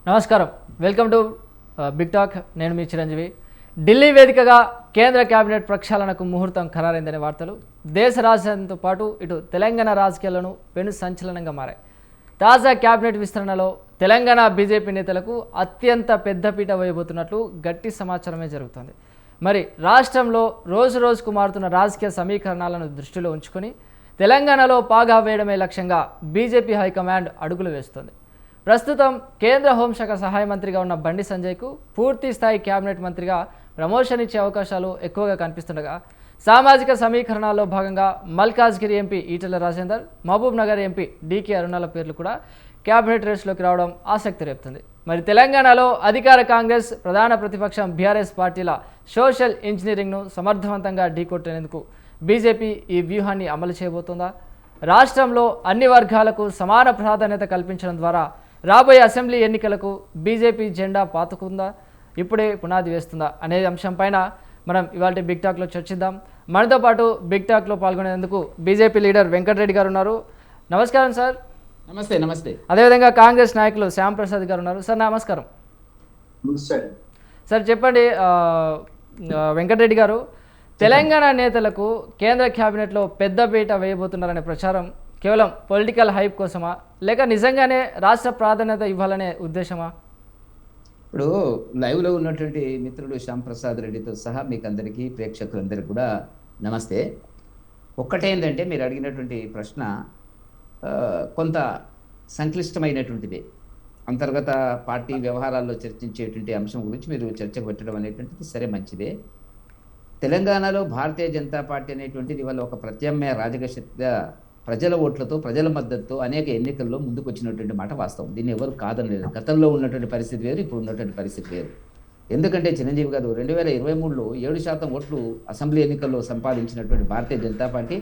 నమస్కారం. Welcome to Big Talk. నేను మీ చిరంజీవి. ఢిల్లీ వేదికగా కేంద్ర కేబినెట్ ప్రక్షాళనకు ముహూర్తం ఖరారైందనే వార్తలు దేశ రాజధానితో పాటు ఇటు తెలంగాణ రాజకీయాలను పెను సంచలనంగా మారాయి. తాజా కేబినెట్ విస్తరణలో తెలంగాణ బీజేపీ నేతలకు అత్యంత పెద్దపీట వేయబోతున్నట్లు గట్టి సమాచారమే జరుగుతుంది. మరి రాష్ట్రంలో రోజు రోజుకు మారుతున్న రాజకీయ సమీకరణాలను దృష్టిలో ఉంచుకొని తెలంగాణలో పాగా వేయడమే లక్ష్యంగా బీజేపీ హైకమాండ్ అడుగులు వేస్తోంది. ప్రస్తుతం కేంద్ర హోంశాఖ సహాయ మంత్రిగా ఉన్న బండి సంజయ్కు పూర్తి స్థాయి కేబినెట్ మంత్రిగా ప్రమోషన్ ఇచ్చే అవకాశాలు ఎక్కువగా కనిపిస్తుండగా, సామాజిక సమీకరణాల్లో భాగంగా Malkajgiri MP Etela Rajender, Mahabub Nagar MP DK అరుణాల పేర్లు కూడా కేబినెట్ రేస్లోకి రావడం ఆసక్తి రేపుతుంది. మరి తెలంగాణలో అధికార కాంగ్రెస్, ప్రధాన ప్రతిపక్షం బీఆర్ఎస్ పార్టీల సోషల్ ఇంజనీరింగ్ను సమర్థవంతంగా ఢీకొట్టేందుకు బీజేపీ ఈ వ్యూహాన్ని అమలు చేయబోతోందా? రాష్ట్రంలో అన్ని వర్గాలకు సమాన ప్రాధాన్యత కల్పించడం ద్వారా రాబోయే అసెంబ్లీ ఎన్నికలకు బీజేపీ జెండా పాతుకుందా, ఇప్పుడే పునాది వేస్తుందా అనే అంశంపైన మనం ఇవాళ బిగ్ టాక్లో చర్చిద్దాం. మనతో పాటు బిగ్ టాక్లో పాల్గొనేందుకు బీజేపీ లీడర్ వెంకటరెడ్డి గారు ఉన్నారు. నమస్కారం సార్. నమస్తే. నమస్తే. అదేవిధంగా కాంగ్రెస్ నాయకులు శ్యామ్ ప్రసాద్ గారు ఉన్నారు. సార్ నమస్కారం. సార్ చెప్పండి, వెంకటరెడ్డి గారు, తెలంగాణ నేతలకు కేంద్ర క్యాబినెట్లో పెద్దపీట వేయబోతున్నారనే ప్రచారం కేవలం పొలిటికల్ హైప్ కోసమా, లేక నిజంగానే రాష్ట్ర ప్రాధాన్యత ఇవ్వాలనే ఉద్దేశమా? ఇప్పుడు లైవ్లో ఉన్నటువంటి మిత్రుడు శ్యామ్ ప్రసాద్ రెడ్డితో సహా మీకు అందరికీ, ప్రేక్షకులందరికీ కూడా నమస్తే. ఒక్కటేంటంటే మీరు అడిగినటువంటి ప్రశ్న కొంత సంక్లిష్టమైనటువంటిది. అంతర్గత పార్టీ వ్యవహారాల్లో చర్చించేటువంటి అంశం గురించి మీరు చర్చకు పెట్టడం అనేటువంటిది సరే, మంచిదే. తెలంగాణలో భారతీయ జనతా పార్టీ అనేటువంటిది ఇవాళ ఒక ప్రత్యామ్నాయ రాజకీయ శక్తిగా ప్రజల ఓట్లతో, ప్రజల మద్దతుతో అనేక ఎన్నికల్లో ముందుకు వచ్చినటువంటి మాట వాస్తవం. దీన్ని ఎవరు కాదనలేదు. గతంలో ఉన్నటువంటి పరిస్థితి వేరు, ఇప్పుడు ఉన్నటువంటి పరిస్థితి వేరు. ఎందుకంటే చిరంజీవి గారు 2023లో 7% ఓట్లు అసెంబ్లీ ఎన్నికల్లో సంపాదించినటువంటి భారతీయ జనతా పార్టీ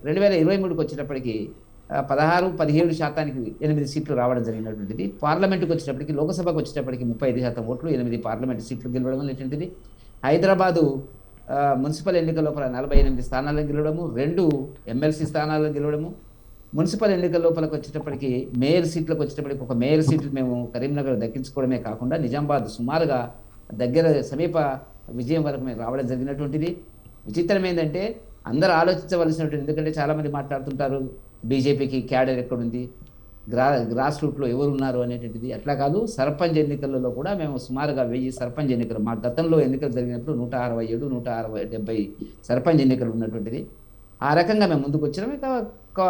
2023కి వచ్చేటప్పటికి 16-17% 8 సీట్లు రావడం జరిగినటువంటిది. పార్లమెంటుకి వచ్చేటప్పటికి, లోక్సభకు వచ్చేటప్పటికి 35% ఓట్లు, 8 పార్లమెంటు సీట్లు గెలవడం అనేటువంటిది. హైదరాబాదు మున్సిపల్ ఎన్నికల లోపల 48 స్థానాలను గెలవడము, 2 ఎమ్మెల్సీ స్థానాలను గెలవడము. మున్సిపల్ ఎన్నికల లోపలికి వచ్చేటప్పటికి మేయర్ సీట్లకు వచ్చేటప్పటికి ఒక మేయర్ సీట్లు మేము కరీంనగర్ దక్కించుకోవడమే కాకుండా నిజామాబాద్ సుమారుగా దగ్గర సమీప విజయం వరకు మేము రావడం జరిగినటువంటిది. విచిత్రం ఏంటంటే అందరూ ఆలోచించవలసినటువంటి, ఎందుకంటే చాలామంది మాట్లాడుతుంటారు బీజేపీకి క్యాడర్ ఎక్కడుంది, గ్రాస్ రూట్లో ఎవరు ఉన్నారు అనేటువంటిది. అట్లా కాదు, సర్పంచ్ ఎన్నికలలో కూడా మేము సుమారుగా 1000 సర్పంచ్ ఎన్నికలు, మా గతంలో ఎన్నికలు జరిగినప్పుడు 167-170 సర్పంచ్ ఎన్నికలు ఉన్నటువంటిది. ఆ రకంగా మేము ముందుకు వచ్చినాం. ఇక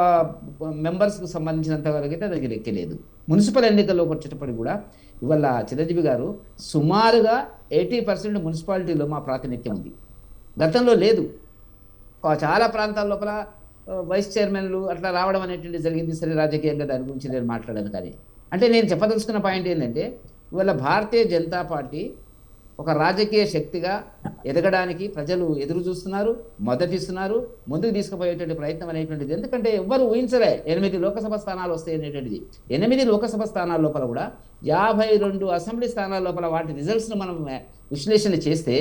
మెంబర్స్కు సంబంధించినంత వరకు అయితే అది లెక్కలేదు. మున్సిపల్ ఎన్నికల్లోకి వచ్చేటప్పటికి కూడా ఇవాళ చిరంజీవి గారు సుమారుగా 80% మున్సిపాలిటీలో మా ప్రాతినిధ్యం ఉంది. గతంలో లేదు. చాలా ప్రాంతాల లోపల వైస్ చైర్మన్లు అట్లా రావడం అనేటువంటి జరిగింది. సరే, రాజకీయంగా దాని గురించి నేను మాట్లాడాను. కానీ అంటే నేను చెప్పదలుచుకున్న పాయింట్ ఏంటంటే ఇవాళ భారతీయ జనతా పార్టీ ఒక రాజకీయ శక్తిగా ఎదగడానికి ప్రజలు ఎదురు చూస్తున్నారు, మద్దతిస్తున్నారు, ముందుకు తీసుకుపోయేటువంటి ప్రయత్నం అనేటువంటిది. ఎందుకంటే ఎవ్వరు ఊహించలే 8 లోకసభ స్థానాలు వస్తాయి అనేటువంటిది. 8 లోకసభ స్థానాల లోపల కూడా 52 అసెంబ్లీ స్థానాల లోపల వాటి రిజల్ట్స్ను మనం విశ్లేషణ చేస్తే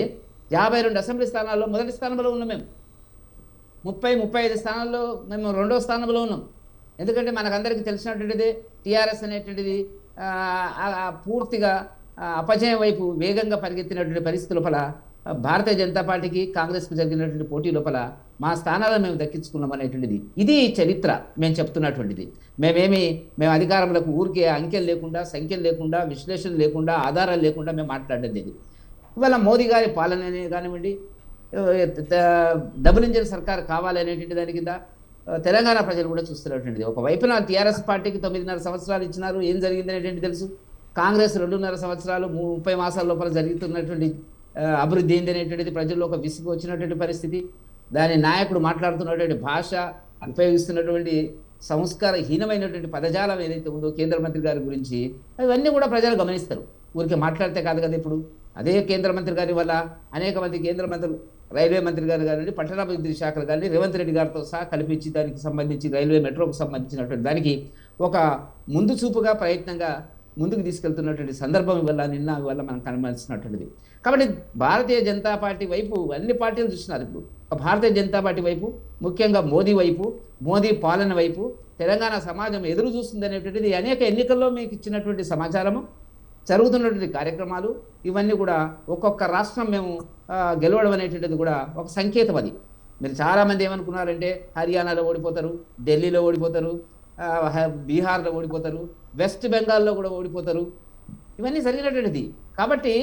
52 అసెంబ్లీ స్థానాల్లో మొదటి స్థానంలో ఉన్నాం మేము. 30-35 స్థానాల్లో మేము 2వ స్థానంలో ఉన్నాం. ఎందుకంటే మనకందరికీ తెలిసినటువంటిది టీఆర్ఎస్ అనేటువంటిది పూర్తిగా అపజయం వైపు వేగంగా పరిగెత్తినటువంటి పరిస్థితి లోపల భారతీయ జనతా పార్టీకి, కాంగ్రెస్కి జరిగినటువంటి పోటీ లోపల మా స్థానాలను మేము దక్కించుకున్నాం అనేటువంటిది. ఇది చరిత్ర మేము చెప్తున్నటువంటిది. మేము అధికారంలోకి ఊరికే అంకెలు లేకుండా, సంఖ్యలు లేకుండా, విశ్లేషణ లేకుండా, ఆధారాలు లేకుండా మేము మాట్లాడడం లేదు. ఇవాళ మోదీ గారి పాలననే కానివ్వండి, డబుల్ ఇంజిన్ సర్కార్ కావాలనేటువంటి దాని కింద తెలంగాణ ప్రజలు కూడా చూస్తున్నటువంటిది. ఒకవైపున టీఆర్ఎస్ పార్టీకి 9.5 సంవత్సరాలు ఇచ్చినారు, ఏం జరిగింది అనేటువంటి తెలుసు. కాంగ్రెస్ 2.5 సంవత్సరాలు 30 మాసాల లోపల జరుగుతున్నటువంటి అభివృద్ధి ఏంది అనేటువంటిది ప్రజల్లో ఒక విసుగు వచ్చినటువంటి పరిస్థితి. దాని నాయకుడు మాట్లాడుతున్నటువంటి భాష, ఉపయోగిస్తున్నటువంటి సంస్కారహీనమైనటువంటి పదజాలం ఏదైతే ఉందో కేంద్ర మంత్రి గారి గురించి, అవన్నీ కూడా ప్రజలు గమనిస్తారు. ఊరికే మాట్లాడితే కాదు కదా. ఇప్పుడు అదే కేంద్ర మంత్రి గారి వల్ల అనేక మంది కేంద్ర మంత్రులు, రైల్వే మంత్రి గారు కానివ్వండి, పట్టణాభివృద్ధి శాఖలు కానీ రేవంత్ రెడ్డి గారితో సహా కల్పించి దానికి సంబంధించి రైల్వే మెట్రోకు సంబంధించినటువంటి దానికి ఒక ముందు చూపుగా ప్రయత్నంగా ముందుకు తీసుకెళ్తున్నటువంటి సందర్భం వల్ల మనం కనబడుతున్నటువంటిది. కాబట్టి భారతీయ జనతా పార్టీ వైపు అన్ని పార్టీలు చూస్తున్నారు. ఇప్పుడు భారతీయ జనతా పార్టీ వైపు, ముఖ్యంగా మోదీ వైపు, మోదీ పాలన వైపు తెలంగాణ సమాజం ఎదురు చూస్తుంది అనేటువంటిది అనేక ఎన్నికల్లో మీకు ఇచ్చినటువంటి సమాచారము, జరుగుతున్నటువంటి కార్యక్రమాలు ఇవన్నీ కూడా ఒక్కొక్క రాష్ట్రం మేము గెలవడం అనేటువంటిది కూడా ఒక సంకేతం. అది మీరు చాలామంది ఏమనుకున్నారంటే హర్యానాలో ఓడిపోతారు, ఢిల్లీలో ఓడిపోతారు, బీహార్లో ఓడిపోతారు, వెస్ట్ బెంగాల్లో కూడా ఓడిపోతారు, ఇవన్నీ జరిగినటువంటిది. కాబట్టి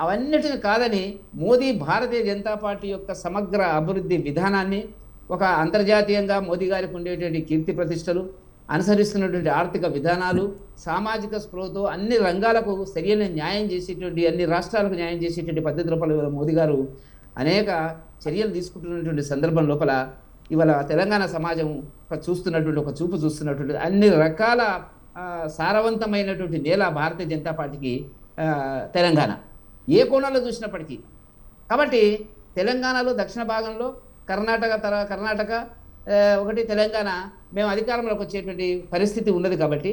అవన్నిటిని కాదని మోదీ భారతీయ జనతా పార్టీ యొక్క సమగ్ర అభివృద్ధి విధానాన్ని, ఒక అంతర్జాతీయంగా మోదీ గారికి ఉండేటువంటి కీర్తి ప్రతిష్టలు, అనుసరిస్తున్నటువంటి ఆర్థిక విధానాలు, సామాజిక స్పృహతో అన్ని రంగాలకు సరైన న్యాయం చేసేటువంటి, అన్ని రాష్ట్రాలకు న్యాయం చేసేటువంటి పద్ధతి లోపల మోదీ గారు అనేక చర్యలు తీసుకుంటున్నటువంటి సందర్భం లోపల ఇవాళ తెలంగాణ సమాజం చూస్తున్నటువంటి ఒక చూపు చూస్తున్నటువంటి అన్ని రకాల సారవంతమైనటువంటి నేల భారతీయ జనతా పార్టీకి తెలంగాణ ఏ కోణంలో చూసినప్పటికీ. కాబట్టి తెలంగాణలో దక్షిణ భాగంలో కర్ణాటక ఒకటి తెలంగాణ మేము అధికారంలోకి వచ్చేటువంటి పరిస్థితి ఉన్నది. కాబట్టి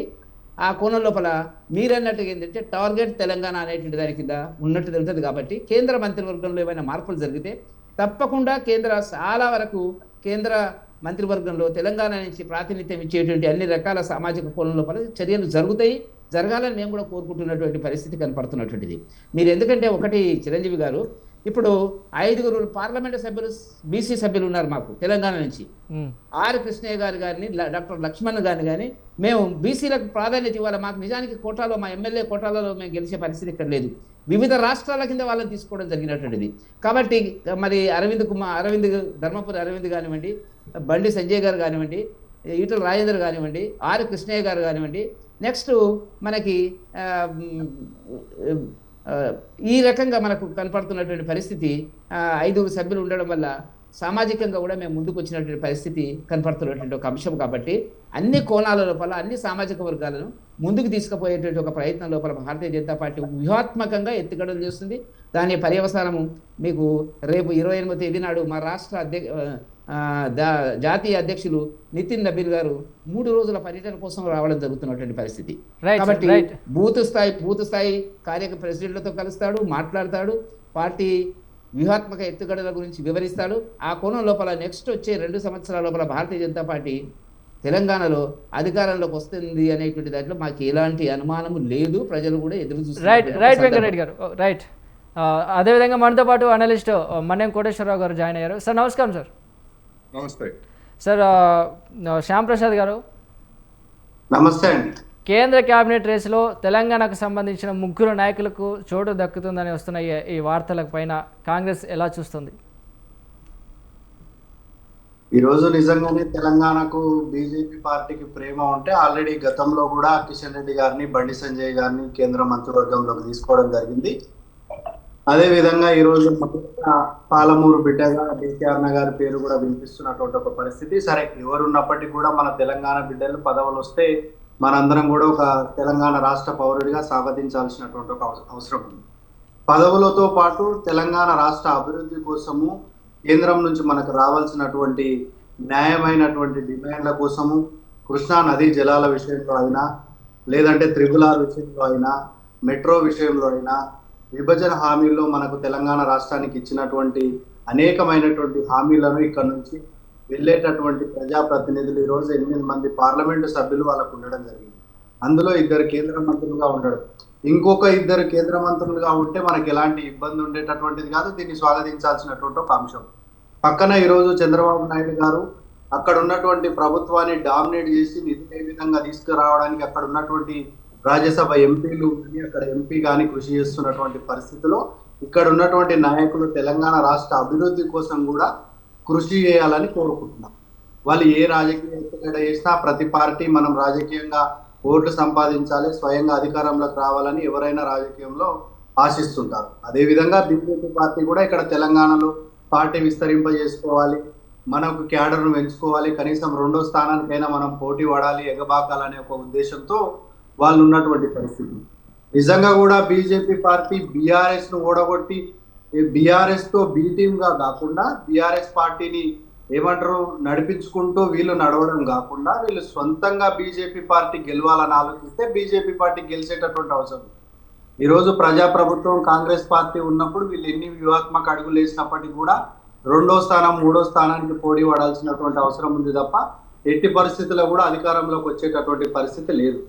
ఆ కోణం లోపల మీరన్నట్టుగా ఏంటంటే టార్గెట్ తెలంగాణ అనేటువంటి దాని కింద ఉన్నట్టు తెలుస్తుంది. కాబట్టి కేంద్ర మంత్రివర్గంలో ఏమైనా మార్పులు జరిగితే తప్పకుండా చాలా వరకు కేంద్ర మంత్రివర్గంలో తెలంగాణ నుంచి ప్రాతినిధ్యం ఇచ్చేటువంటి అన్ని రకాల సామాజిక కోణం లోపల చర్యలు జరగాలని మేము కూడా కోరుకుంటున్నటువంటి పరిస్థితి కనపడుతున్నటువంటిది. మీరు ఎందుకంటే ఒకటి చిరంజీవి గారు, ఇప్పుడు 5 పార్లమెంటు సభ్యులు బీసీ సభ్యులు ఉన్నారు మాకు తెలంగాణ నుంచి. ఆర్ కృష్ణయ్య గారు కానీ, డాక్టర్ లక్ష్మణ్ గారిని కానీ మేము బీసీలకు ప్రాధాన్యత ఇవ్వాలి. మాకు నిజానికి కోటాలో, మా ఎమ్మెల్యే కోటాలలో మేము గెలిచే పరిస్థితి ఇక్కడ లేదు. వివిధ రాష్ట్రాల కింద వాళ్ళని తీసుకోవడం జరిగినటువంటిది. కాబట్టి మరి ధర్మపురి అరవింద్ కానివ్వండి, బండి సంజయ్ గారు కానివ్వండి, ఈటల రాజేందర్ కానివ్వండి, ఆర్ కృష్ణయ్య గారు కానివ్వండి, నెక్స్ట్ మనకి ఈ రకంగా మనకు కనపడుతున్నటువంటి పరిస్థితి 5 సభ్యులు ఉండడం వల్ల సామాజికంగా కూడా మేము ముందుకు వచ్చినటువంటి పరిస్థితి కనపడుతున్నటువంటి ఒక అంశం. కాబట్టి అన్ని కోణాల లోపల అన్ని సామాజిక వర్గాలను ముందుకు తీసుకుపోయేటువంటి ఒక ప్రయత్నం లోపల భారతీయ జనతా పార్టీ వ్యూహాత్మకంగా ఎత్తుగడలు చేస్తుంది. దాని పర్యవసానము మీకు రేపు 28వ తేదీ నాడు మా రాష్ట్ర జాతీయ అధ్యక్షులు నితిన్ నబీల్ గారు 3 రోజుల పర్యటన కోసం రావడం జరుగుతున్నటువంటి పరిస్థితి. కాబట్టి బూత్ స్థాయి ప్రెసిడెంట్లతో కలుస్తాడు, మాట్లాడతాడు, పార్టీ వ్యూహాత్మక ఎత్తుగడల గురించి వివరిస్తాడు. ఆ కోణం లోపల నెక్స్ట్ వచ్చే 2 సంవత్సరాల లోపల భారతీయ జనతా పార్టీ తెలంగాణలో అధికారంలోకి వస్తుంది అనేటువంటి దాంట్లో మాకు ఎలాంటి అనుమానము లేదు. ప్రజలు కూడా ఎదురు చూస్తున్నారు. రైట్ వెంకటరెడ్డి గారు, రైట్. అదేవిధంగా మనతో పాటు అనలిస్ట్ మన్యం కోటేశ్వరరావు గారు జాయిన్ అయ్యారు. సార్ నమస్కారం. సార్ నమస్తే సార్. శ్యామ్ ప్రసాద్ గారు నమస్తే అండి. కేంద్ర కేబినెట్ రేసులో తెలంగాణకు సంబంధించిన 3 నాయకులకు చోటు దక్కుతుందని వస్తున్న ఈ వార్తల పైన కాంగ్రెస్ ఎలా చూస్తుంది? ఈరోజు నిజంగానే తెలంగాణకు బీజేపీ పార్టీకి ప్రేమ ఉంటే ఆల్రెడీ గతంలో కూడా కిషన్ రెడ్డి గారిని, బండి సంజయ్ గారిని కేంద్ర మంత్రివర్గంలోకి తీసుకోవడం జరిగింది. అదే విధంగా ఈరోజు పాలమూరు బిడ్డగా కేసీఆర్ గారి పేరు కూడా వినిపిస్తున్నటువంటి ఒక పరిస్థితి. సరే, ఎవరున్నప్పటికీ కూడా మన తెలంగాణ బిడ్డలు పదవులు వస్తే మనందరం కూడా ఒక తెలంగాణ రాష్ట్ర పౌరుడిగా స్వాగతించాల్సినటువంటి ఒక అవసరం ఉంది. పదవులతో పాటు తెలంగాణ రాష్ట్ర అభివృద్ధి కోసము కేంద్రం నుంచి మనకు రావాల్సినటువంటి న్యాయమైనటువంటి డిమాండ్ల కోసము కృష్ణా నదీ జలాల విషయంలో అయినా, లేదంటే త్రిపులార్ విషయంలో అయినా, మెట్రో విషయంలో అయినా, విభజన హామీల్లో మనకు తెలంగాణ రాష్ట్రానికి ఇచ్చినటువంటి అనేకమైనటువంటి హామీలను ఇక్కడ నుంచి వెళ్ళేటటువంటి ప్రజాప్రతినిధులు ఈరోజు 8 మంది పార్లమెంటు సభ్యులు వాళ్ళకు ఉండడం జరిగింది. అందులో 2 కేంద్ర మంత్రులుగా ఉండడం, ఇంకొక 2 కేంద్ర మంత్రులుగా ఉంటే మనకి ఎలాంటి ఇబ్బంది ఉండేటటువంటిది కాదు. దీన్ని స్వాగతించాల్సినటువంటి ఒక అంశం. పక్కన ఈరోజు చంద్రబాబు నాయుడు గారు అక్కడ ఉన్నటువంటి ప్రభుత్వాన్ని డామినేట్ చేసి నిధులు ఏ విధంగా తీసుకురావడానికి అక్కడ ఉన్నటువంటి రాజ్యసభ ఎంపీలు అక్కడ ఎంపీ కానీ కృషి చేస్తున్నటువంటి పరిస్థితిలో ఇక్కడ ఉన్నటువంటి నాయకులు తెలంగాణ రాష్ట్ర అభివృద్ధి కోసం కూడా కృషి చేయాలని కోరుకుంటున్నాం. వాళ్ళు ఏ రాజకీయ ఎత్తుగడ చేసినా ప్రతి పార్టీ మనం రాజకీయంగా ఓట్లు సంపాదించాలి, స్వయంగా అధికారంలోకి రావాలని ఎవరైనా రాజకీయంలో ఆశిస్తుంటారు. అదేవిధంగా బీజేపీ పార్టీ కూడా ఇక్కడ తెలంగాణలో పార్టీ విస్తరింపజేసుకోవాలి, మనకు క్యాడర్ను పెంచుకోవాలి, కనీసం 2వ స్థానానికైనా మనం పోటీ పడాలి, ఎగబాకాలనే ఒక ఉద్దేశంతో వాళ్ళు ఉన్నటువంటి పరిస్థితి. నిజంగా కూడా బీజేపీ పార్టీ బీఆర్ఎస్ ను ఓడగొట్టి బీఆర్ఎస్ తో బి టీమ్ గా కాకుండా బీఆర్ఎస్ పార్టీని ఏమంటారు నడిపించుకుంటూ వీళ్ళు నడవడం కాకుండా వీళ్ళు సొంతంగా బీజేపీ పార్టీ గెలవాలని ఆలోచిస్తే బీజేపీ పార్టీ గెలిచేటటువంటి అవసరం. ఈరోజు ప్రజాప్రభుత్వం కాంగ్రెస్ పార్టీ ఉన్నప్పుడు వీళ్ళు ఎన్ని వ్యూహాత్మక అడుగులు వేసినప్పటికీ కూడా రెండో స్థానం మూడో స్థానానికి పోటీ పడాల్సినటువంటి అవసరం ఉంది తప్ప ఎట్టి పరిస్థితుల్లో కూడా అధికారంలోకి వచ్చేటటువంటి పరిస్థితి లేదు.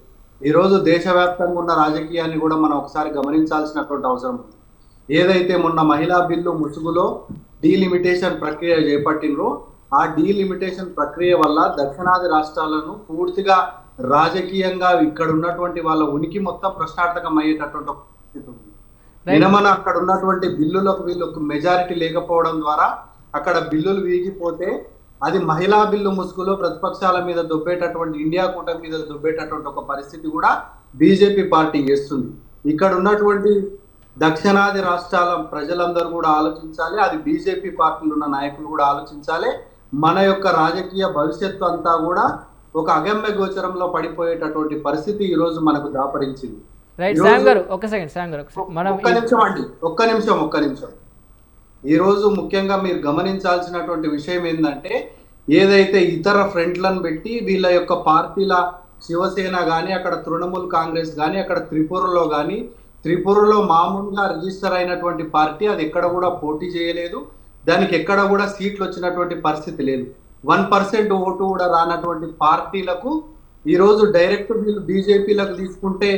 ఈరోజు దేశవ్యాప్తంగా ఉన్న రాజకీయాన్ని కూడా మనం ఒకసారి గమనించాల్సినటువంటి అవసరం ఉంది. ఏదైతే మొన్న మహిళా బిల్లు ముసుగులో డీలిమిటేషన్ ప్రక్రియ చేపట్టినరో ఆ డీలిమిటేషన్ ప్రక్రియ వల్ల దక్షిణాది రాష్ట్రాలను పూర్తిగా రాజకీయంగా ఇక్కడ ఉన్నటువంటి వాళ్ళ ఉనికి మొత్తం ప్రశ్నార్థకం అయ్యేటటువంటి పరిస్థితి ఉంది. నినమన అక్కడ ఉన్నటువంటి బిల్లులకు వీళ్ళకు మెజారిటీ లేకపోవడం ద్వారా అక్కడ బిల్లులు వీగిపోతే అది మహిళా బిల్లు ముసుగులో ప్రతిపక్షాల మీద దొబ్బేటటువంటి ఇండియా కూటమి మీద దొబ్బేటటువంటి ఒక పరిస్థితి కూడా బీజేపీ పార్టీ చేస్తుంది. ఇక్కడ ఉన్నటువంటి దక్షిణాది రాష్ట్రాల ప్రజలందరూ కూడా ఆలోచించాలి, అది బీజేపీ పార్టీలో ఉన్న నాయకులు కూడా ఆలోచించాలి. మన యొక్క రాజకీయ భవిష్యత్తు అంతా కూడా ఒక అగమ్య గోచరంలో పడిపోయేటటువంటి పరిస్థితి ఈ రోజు మనకు దాపరించింది. ఒక్క నిమిషం. ఈ రోజు ముఖ్యంగా మీరు గమనించాల్సినటువంటి విషయం ఏంటంటే, ఏదైతే ఇతర ఫ్రంట్లను పెట్టి వీళ్ళ యొక్క పార్టీల శివసేన కానీ, అక్కడ తృణమూల్ కాంగ్రెస్ కానీ, అక్కడ త్రిపురలో మామూలుగా రిజిస్టర్ అయినటువంటి పార్టీ అది ఎక్కడ కూడా పోటీ చేయలేదు, దానికి ఎక్కడ కూడా సీట్లు వచ్చినటువంటి పరిస్థితి లేదు. 1% ఓటు కూడా రానటువంటి పార్టీలకు ఈరోజు డైరెక్ట్ వీళ్ళు బీజేపీలకు తీసుకుంటే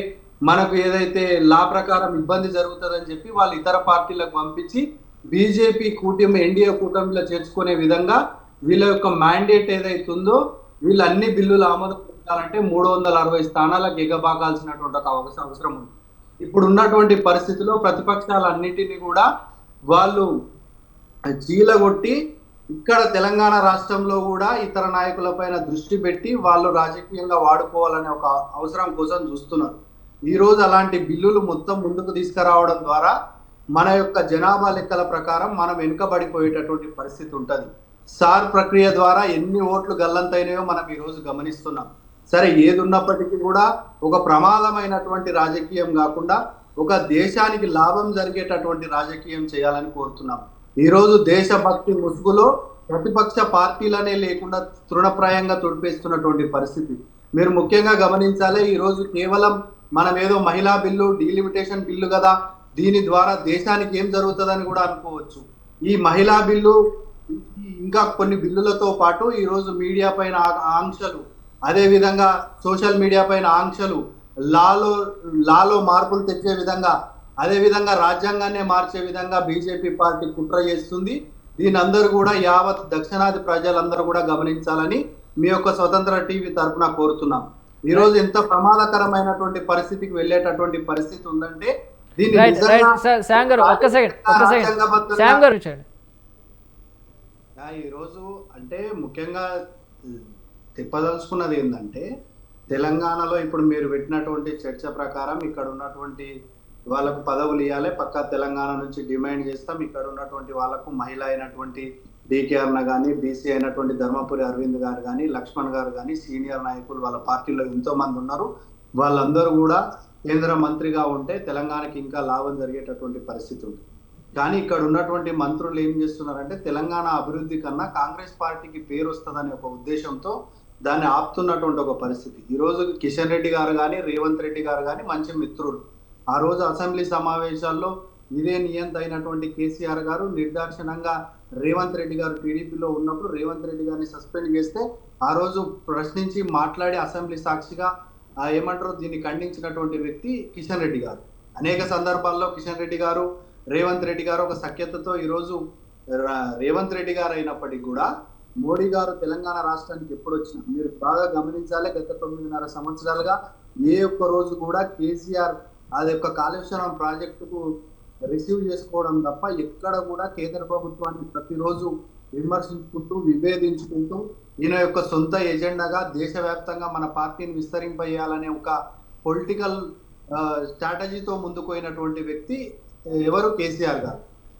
మనకు ఏదైతే లా ప్రకారం ఇబ్బంది జరుగుతుందని చెప్పి వాళ్ళు ఇతర పార్టీలకు పంపించి బీజేపీ కూటమి ఎన్డీఏ కూటమిలో చేర్చుకునే విధంగా వీళ్ళ యొక్క మ్యాండేట్ ఏదైతే ఉందో వీళ్ళు అన్ని బిల్లులు ఆమోదం పొందాలంటే 360 స్థానాలకు ఎగబాకాల్సినటువంటి ఒక అవసరం ఉంది. ఇప్పుడు ఉన్నటువంటి పరిస్థితిలో ప్రతిపక్షాలన్నిటినీ కూడా వాళ్ళు చీలగొట్టి ఇక్కడ తెలంగాణ రాష్ట్రంలో కూడా ఇతర నాయకులపైన దృష్టి పెట్టి వాళ్ళు రాజకీయంగా వాడుకోవాలనే ఒక అవసరం కోసం చూస్తున్నారు. ఈ రోజు అలాంటి బిల్లులు మొత్తం ముందుకు తీసుకురావడం ద్వారా మన యొక్క జనాభా లెక్కల ప్రకారం మనం వెనుకబడిపోయేటటువంటి పరిస్థితి ఉంటుంది. సార్ ప్రక్రియ ద్వారా ఎన్ని ఓట్లు గల్లంతైనాయో మనం ఈ రోజు గమనిస్తున్నాం. సరే, ఏది ఉన్నప్పటికీ కూడా ఒక ప్రమాదమైనటువంటి రాజకీయం కాకుండా ఒక దేశానికి లాభం జరిగేటటువంటి రాజకీయం చేయాలని కోరుతున్నాం. ఈ రోజు దేశభక్తి ముసుగులో ప్రతిపక్ష పార్టీలనే లేకుండా తృణప్రాయంగా తొడిపేస్తున్నటువంటి పరిస్థితి మీరు ముఖ్యంగా గమనించాలి. ఈ రోజు కేవలం మనం ఏదో మహిళా బిల్లు డీలిమిటేషన్ బిల్లు కదా, దీని ద్వారా దేశానికి ఏం జరుగుతుందని కూడా అనుకోవచ్చు. ఈ మహిళా బిల్లు ఇంకా కొన్ని బిల్లులతో పాటు ఈ రోజు మీడియా పైన ఆంక్షలు, అదే విధంగా సోషల్ మీడియా పైన ఆంక్షలు, లాలో మార్పులు తెచ్చే విధంగా, అదే విధంగా రాజ్యాంగాన్నే మార్చే విధంగా బీజేపీ పార్టీ కుట్ర చేస్తుంది. దీని అందరూ కూడా యావత్ దక్షిణాది ప్రజలందరూ కూడా గమనించాలని మీ యొక్క స్వతంత్ర టీవీ తరఫున కోరుతున్నాం. ఈ రోజు ఎంత ప్రమాదకరమైనటువంటి పరిస్థితికి వెళ్ళేటటువంటి పరిస్థితి ఉందంటే దీన్ని ఈ రోజు అంటే ముఖ్యంగా తిప్పదలుచుకున్నది ఏంటంటే, తెలంగాణలో ఇప్పుడు మీరు పెట్టినటువంటి చర్చ ప్రకారం ఇక్కడ ఉన్నటువంటి వాళ్ళకు పదవులు ఇవ్వాలి, పక్కా తెలంగాణ నుంచి డిమాండ్ చేస్తాం. ఇక్కడ ఉన్నటువంటి వాళ్ళకు మహిళ అయినటువంటి డీకే అన్న కానీ, బీసీ అయినటువంటి ధర్మపురి అరవింద్ గారు కానీ, లక్ష్మణ్ గారు కానీ, సీనియర్ నాయకులు వాళ్ళ పార్టీలో ఎంతో మంది ఉన్నారు. వాళ్ళందరూ కూడా కేంద్ర మంత్రిగా ఉంటే తెలంగాణకి ఇంకా లాభం జరిగేటటువంటి పరిస్థితి ఉంది. కానీ ఇక్కడ ఉన్నటువంటి మంత్రులు ఏం చేస్తున్నారంటే, తెలంగాణ అభివృద్ధి కన్నా కాంగ్రెస్ పార్టీకి పేరు వస్తుందనే ఒక ఉద్దేశంతో దాన్ని ఆపుతున్నటువంటి ఒక పరిస్థితి. ఈరోజు కిషన్ రెడ్డి గారు కానీ, రేవంత్ రెడ్డి గారు కానీ మంచి మిత్రులు. ఆ రోజు అసెంబ్లీ సమావేశాల్లో ఇదే నియంత అయినటువంటి కేసీఆర్ గారు నిర్దాక్షిణంగా రేవంత్ రెడ్డి గారు టీడీపీలో ఉన్నప్పుడు రేవంత్ రెడ్డి గారిని సస్పెండ్ చేస్తే ఆ రోజు ప్రశ్నించి మాట్లాడి అసెంబ్లీ సాక్షిగా ఏమంటారు దీన్ని ఖండించినటువంటి వ్యక్తి కిషన్ రెడ్డి గారు. అనేక సందర్భాల్లో కిషన్ రెడ్డి గారు, రేవంత్ రెడ్డి గారు ఒక సఖ్యతతో ఈరోజు రేవంత్ రెడ్డి గారు అయినప్పటికీ కూడా మోడీ గారు తెలంగాణ రాష్ట్రానికి ఎప్పుడు వచ్చినా మీరు బాగా గమనించాలి. గత 9.5 సంవత్సరాలుగా ఏ ఒక్క రోజు కూడా కేసీఆర్ అది యొక్క కాళేశ్వరం ప్రాజెక్టుకు రిసీవ్ చేసుకోవడం తప్ప ఎక్కడ కూడా కేంద్ర ప్రభుత్వాన్ని ప్రతిరోజు విమర్శించుకుంటూ విభేదించుకుంటూ ఈయన యొక్క సొంత ఎజెండాగా దేశవ్యాప్తంగా మన పార్టీని విస్తరింపజేయాలనే ఒక పొలిటికల్ స్ట్రాటజీతో ముందుకు పోయినటువంటి వ్యక్తి ఎవరు? కేసీఆర్ గారు.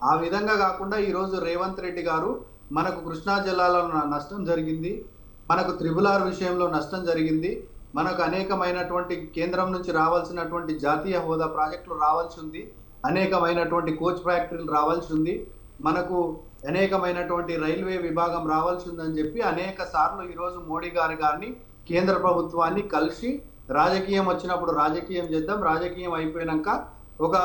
ఆ విధంగా కాకుండా ఈరోజు రేవంత్ రెడ్డి గారు మనకు కృష్ణా జిల్లాలో నష్టం జరిగింది, మనకు త్రిబుల్-ఆర్ విషయంలో నష్టం జరిగింది, మనకు అనేకమైనటువంటి కేంద్రం నుంచి రావాల్సినటువంటి జాతీయ హోదా ప్రాజెక్టులు రావాల్సి ఉంది, అనేకమైనటువంటి కోచ్ ఫ్యాక్టరీలు రావాల్సి ఉంది, మనకు అనేకమైనటువంటి రైల్వే విభాగం రావాల్సి ఉందని చెప్పి అనేక సార్లు ఈరోజు మోడీ గారిని కేంద్ర ప్రభుత్వాన్ని కలిసి రాజకీయం వచ్చినప్పుడు రాజకీయం చేద్దాం, రాజకీయం అయిపోయినాక ఒక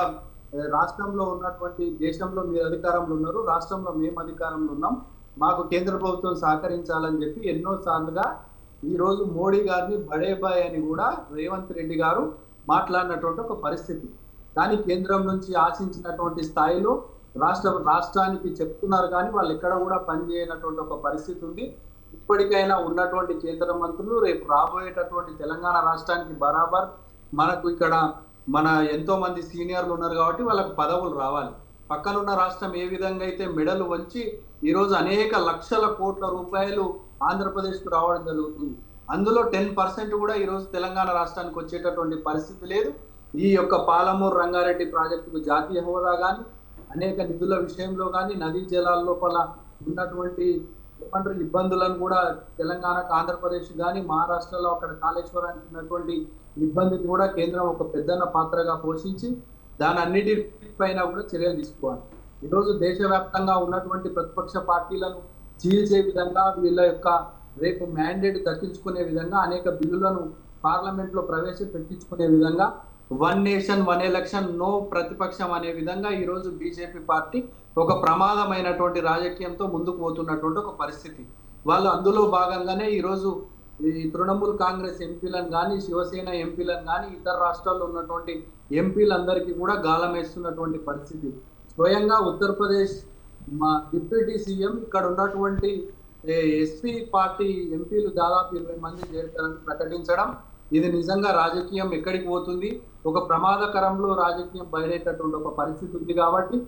రాష్ట్రంలో ఉన్నటువంటి దేశంలో మీరు అధికారంలో ఉన్నారు, రాష్ట్రంలో మేము అధికారంలో ఉన్నాం, మాకు కేంద్ర ప్రభుత్వం సహకరించాలని చెప్పి ఎన్నో సార్లుగా ఈ రోజు మోడీ గారిని బడే బాయ్ అని కూడా రేవంత్ రెడ్డి గారు మాట్లాడినటువంటి ఒక పరిస్థితి. కానీ కేంద్రం నుంచి ఆశించినటువంటి స్థాయిలో రాష్ట్రానికి చెప్తున్నారు, కానీ వాళ్ళు ఎక్కడ కూడా పనిచేయనటువంటి ఒక పరిస్థితి ఉంది. ఇప్పటికైనా ఉన్నటువంటి కేంద్ర మంత్రులు రేపు రాబోయేటటువంటి తెలంగాణ రాష్ట్రానికి బరాబర్ మనకు ఇక్కడ మన ఎంతో మంది సీనియర్లు ఉన్నారు కాబట్టి వాళ్ళకు పదవులు రావాలి. పక్కనున్న రాష్ట్రం ఏ విధంగా అయితే మెడలు వంచి ఈరోజు అనేక లక్షల కోట్ల రూపాయలు ఆంధ్రప్రదేశ్కు రావడం జరుగుతుంది, అందులో 10% కూడా ఈరోజు తెలంగాణ రాష్ట్రానికి వచ్చేటటువంటి పరిస్థితి లేదు. ఈ యొక్క పాలమూరు రంగారెడ్డి ప్రాజెక్టుకు జాతీయ హోదా కానీ, అనేక నిధుల విషయంలో కానీ, నదీ జలాల లోపల ఉన్నటువంటి ఏమంటారు ఇబ్బందులను కూడా తెలంగాణకు ఆంధ్రప్రదేశ్ కానీ, మహారాష్ట్రలో అక్కడ కాళేశ్వరానికి ఉన్నటువంటి ఇబ్బందిని కూడా కేంద్రం ఒక పెద్దన్న పాత్రగా పోషించి దాని అన్నిటిపైన కూడా చర్యలు తీసుకోవాలి. ఈరోజు దేశవ్యాప్తంగా ఉన్నటువంటి ప్రతిపక్ష పార్టీలను చీల్చే విధంగా, వీళ్ళ యొక్క రేపు మ్యాండేట్ దక్కించుకునే విధంగా అనేక బిల్లులను పార్లమెంట్ లో ప్రవేశపెట్టించుకునే విధంగా, 1 నేషన్ 1 ఎలక్షన్ నో ప్రతిపక్షం అనే విధంగా ఈరోజు బీజేపీ పార్టీ ఒక ప్రమాదమైనటువంటి రాజకీయంతో ముందుకు పోతున్నటువంటి ఒక పరిస్థితి. వాళ్ళు అందులో భాగంగానే ఈరోజు ఈ తృణమూల్ కాంగ్రెస్ ఎంపీలను కానీ, శివసేన ఎంపీలను కానీ, ఇతర రాష్ట్రాల్లో ఉన్నటువంటి ఎంపీలందరికీ కూడా గాలం వేస్తున్నటువంటి పరిస్థితి. స్వయంగా ఉత్తరప్రదేశ్ మా డిప్యూటీ సీఎం ఇక్కడ ఉన్నటువంటి ఎస్పీ పార్టీ ఎంపీలు దాదాపు 20 మంది చేరుతారని ప్రకటించడం, ఇది నిజంగా రాజకీయం ఎక్కడికి పోతుంది, ఒక ప్రమాదకరంలో రాజకీయం బయటేటటువంటి ఒక పరిస్థితి ఉంది. కాబట్టి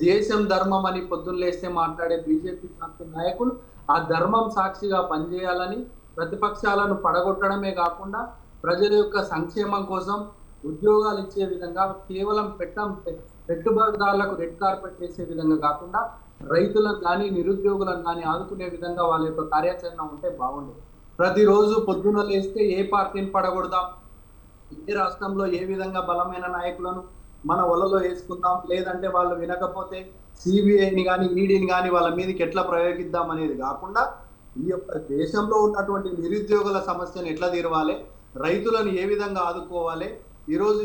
దేశం ధర్మం అని పొద్దున్న లేస్తే మాట్లాడే బీజేపీ పార్టీ నాయకులు ఆ ధర్మం సాక్షిగా పనిచేయాలని, ప్రతిపక్షాలను పడగొట్టడమే కాకుండా ప్రజల యొక్క సంక్షేమం కోసం ఉద్యోగాలు ఇచ్చే విధంగా, కేవలం పెట్టుబడిదారులకు రెడ్ కార్పెట్ వేసే విధంగా కాకుండా రైతులను కానీ, నిరుద్యోగులను కానీ ఆదుకునే విధంగా వాళ్ళ యొక్క కార్యాచరణ ఉంటే బాగుండేది. ప్రతిరోజు పొద్దున లేస్తే ఏ పార్టీని పడగొడదాం, ఏ రాష్ట్రంలో ఏ విధంగా బలమైన నాయకులను మన వలలో వేసుకుందాం, లేదంటే వాళ్ళు వినకపోతే సిబిఐని కానీ, ఈడీని కానీ వాళ్ళ మీదకి ఎట్లా ప్రయోగిద్దాం అనేది కాకుండా, ఈ యొక్క దేశంలో ఉన్నటువంటి నిరుద్యోగుల సమస్యను ఎట్లా తీరవాలి, రైతులను ఏ విధంగా ఆదుకోవాలి, ఈరోజు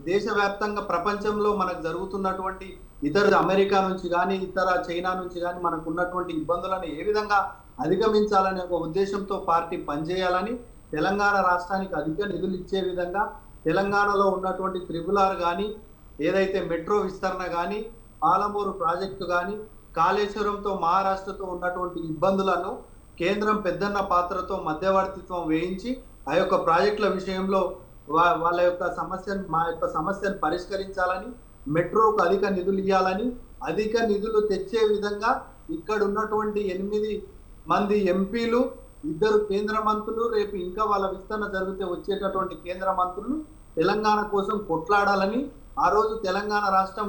దేశవ్యాప్తంగా ప్రపంచంలో మనకు జరుగుతున్నటువంటి ఇతర అమెరికా నుంచి కానీ, ఇతర చైనా నుంచి కానీ మనకు ఉన్నటువంటి ఇబ్బందులను ఏ విధంగా అధిగమించాలనే ఒక ఉద్దేశంతో పార్టీ పనిచేయాలని, తెలంగాణ రాష్ట్రానికి అధిక నిధులు ఇచ్చే విధంగా, తెలంగాణలో ఉన్నటువంటి RRR కానీ, ఏదైతే మెట్రో విస్తరణ కానీ, పాలమూరు ప్రాజెక్టు కానీ, కాళేశ్వరంతో మహారాష్ట్రతో ఉన్నటువంటి ఇబ్బందులను కేంద్రం పెద్దన్న పాత్రతో మధ్యవర్తిత్వం వేయించి ఆ యొక్క ప్రాజెక్టుల విషయంలో వాళ్ళ యొక్క మా యొక్క సమస్యను పరిష్కరించాలని, మెట్రోకు అధిక నిధులు ఇవ్వాలని, అధిక నిధులు తెచ్చే విధంగా ఇక్కడ ఉన్నటువంటి 8 మంది ఎంపీలు, 2 కేంద్ర మంత్రులు, రేపు ఇంకా వాళ్ళ విస్తరణ జరిగితే వచ్చేటటువంటి కేంద్ర మంత్రులు తెలంగాణ కోసం కొట్లాడాలని, ఆ రోజు తెలంగాణ రాష్ట్రం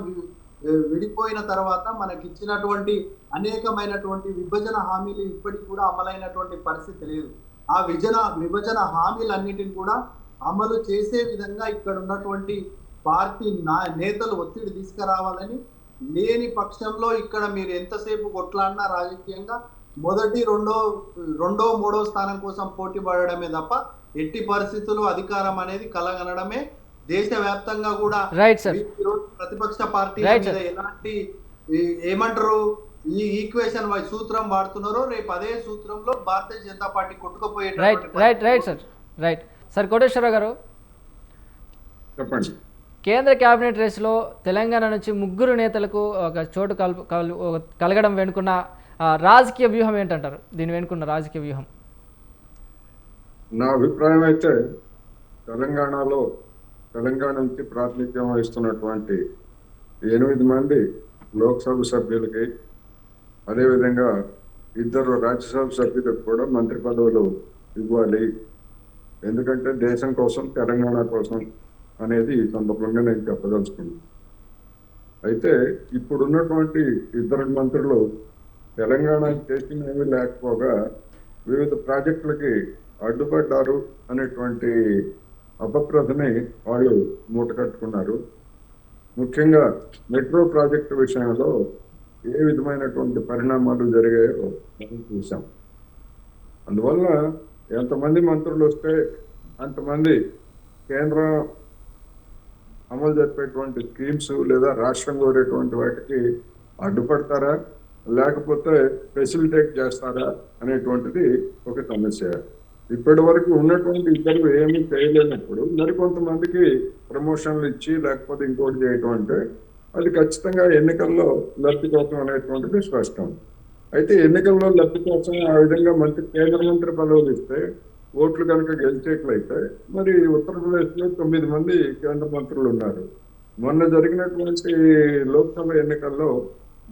విడిపోయిన తర్వాత మనకి ఇచ్చినటువంటి అనేకమైనటువంటి విభజన హామీలు ఇప్పటికి కూడా అమలైనటువంటి పరిస్థితి లేదు. ఆ విభజన హామీలన్నిటిని కూడా అమలు చేసే విధంగా ఇక్కడ ఉన్నటువంటి పార్టీ నేతలు ఒత్తిడి తీసుకురావాలని, లేని పక్షంలో ఇక్కడ మీరు ఎంతసేపు కొట్లాడినా రాజకీయంగా మొదటి రెండో మూడో స్థానం కోసం పోటీ పడడమే తప్ప ఎట్టి పరిస్థితుల్లో అధికారం అనేది కలగనడమే. దేశవ్యాప్తంగా కూడా ప్రతిపక్ష పార్టీ ఎలాంటి ఏమంటారు ఈ ఈక్వేషన్ సూత్రం వాడుతున్నారో, రేపు అదే సూత్రంలో భారతీయ జనతా పార్టీ కొట్టుకుపోయే. రైట్ సార్ కోటేశ్వరరావు గారు, చెప్పండి. కేంద్ర కేబినెట్ రేసులో తెలంగాణ నుంచి 3 నేతలకు ఒక చోటు కలగడం వెనుకున్న రాజకీయ వ్యూహం ఏంటంటారు? దీని వెనుకున్న రాజకీయ వ్యూహం నా అభిప్రాయం అయితే తెలంగాణ నుంచి ప్రాతినిధ్యం వహిస్తున్నటువంటి 8 మంది లోక్సభ సభ్యులకి, అదేవిధంగా 2 రాజ్యసభ సభ్యులకు కూడా మంత్రి పదవులు ఇవ్వాలి. ఎందుకంటే దేశం కోసం, తెలంగాణ కోసం అనేది ఈ సందర్భంగా నేను చెప్పదలుచుకున్నాను. అయితే ఇప్పుడున్నటువంటి 2 మంత్రులు తెలంగాణ చేసినవి లేకపోగా వివిధ ప్రాజెక్టులకి అడ్డుపడ్డారు అనేటువంటి అపప్రథని వాళ్ళు మూటకట్టుకున్నారు. ముఖ్యంగా మెట్రో ప్రాజెక్టు విషయంలో ఏ విధమైనటువంటి పరిణామాలు జరిగాయో మనం చూసాం. అందువల్ల ఎంతమంది మంత్రులు వస్తే అంతమంది కేంద్రం అమలు జరిపేటువంటి స్కీమ్స్ లేదా రాష్ట్రం కోరేటువంటి వాటికి అడ్డుపడతారా లేకపోతే ఫెసిలిటేట్ చేస్తారా అనేటువంటిది ఒక సమస్య. ఇప్పటి వరకు ఉన్నటువంటి ఇద్దరు ఏమీ చేయలేనప్పుడు మరికొంతమందికి ప్రమోషన్లు ఇచ్చి లేకపోతే ఇంకోటి చేయటం అంటే అది ఖచ్చితంగా ఎన్నికల్లో లబ్ధి కోసం అనేటువంటిది స్పష్టం. అయితే ఎన్నికల్లో లబ్ధి కోసం ఆ విధంగా కేంద్ర మంత్రి పదవులు ఇస్తే ఓట్లు కనుక గెలిచేట్లయితే మరి ఉత్తరప్రదేశ్లో 9 మంది కేంద్ర మంత్రులు ఉన్నారు. మొన్న జరిగినటువంటి లోక్సభ ఎన్నికల్లో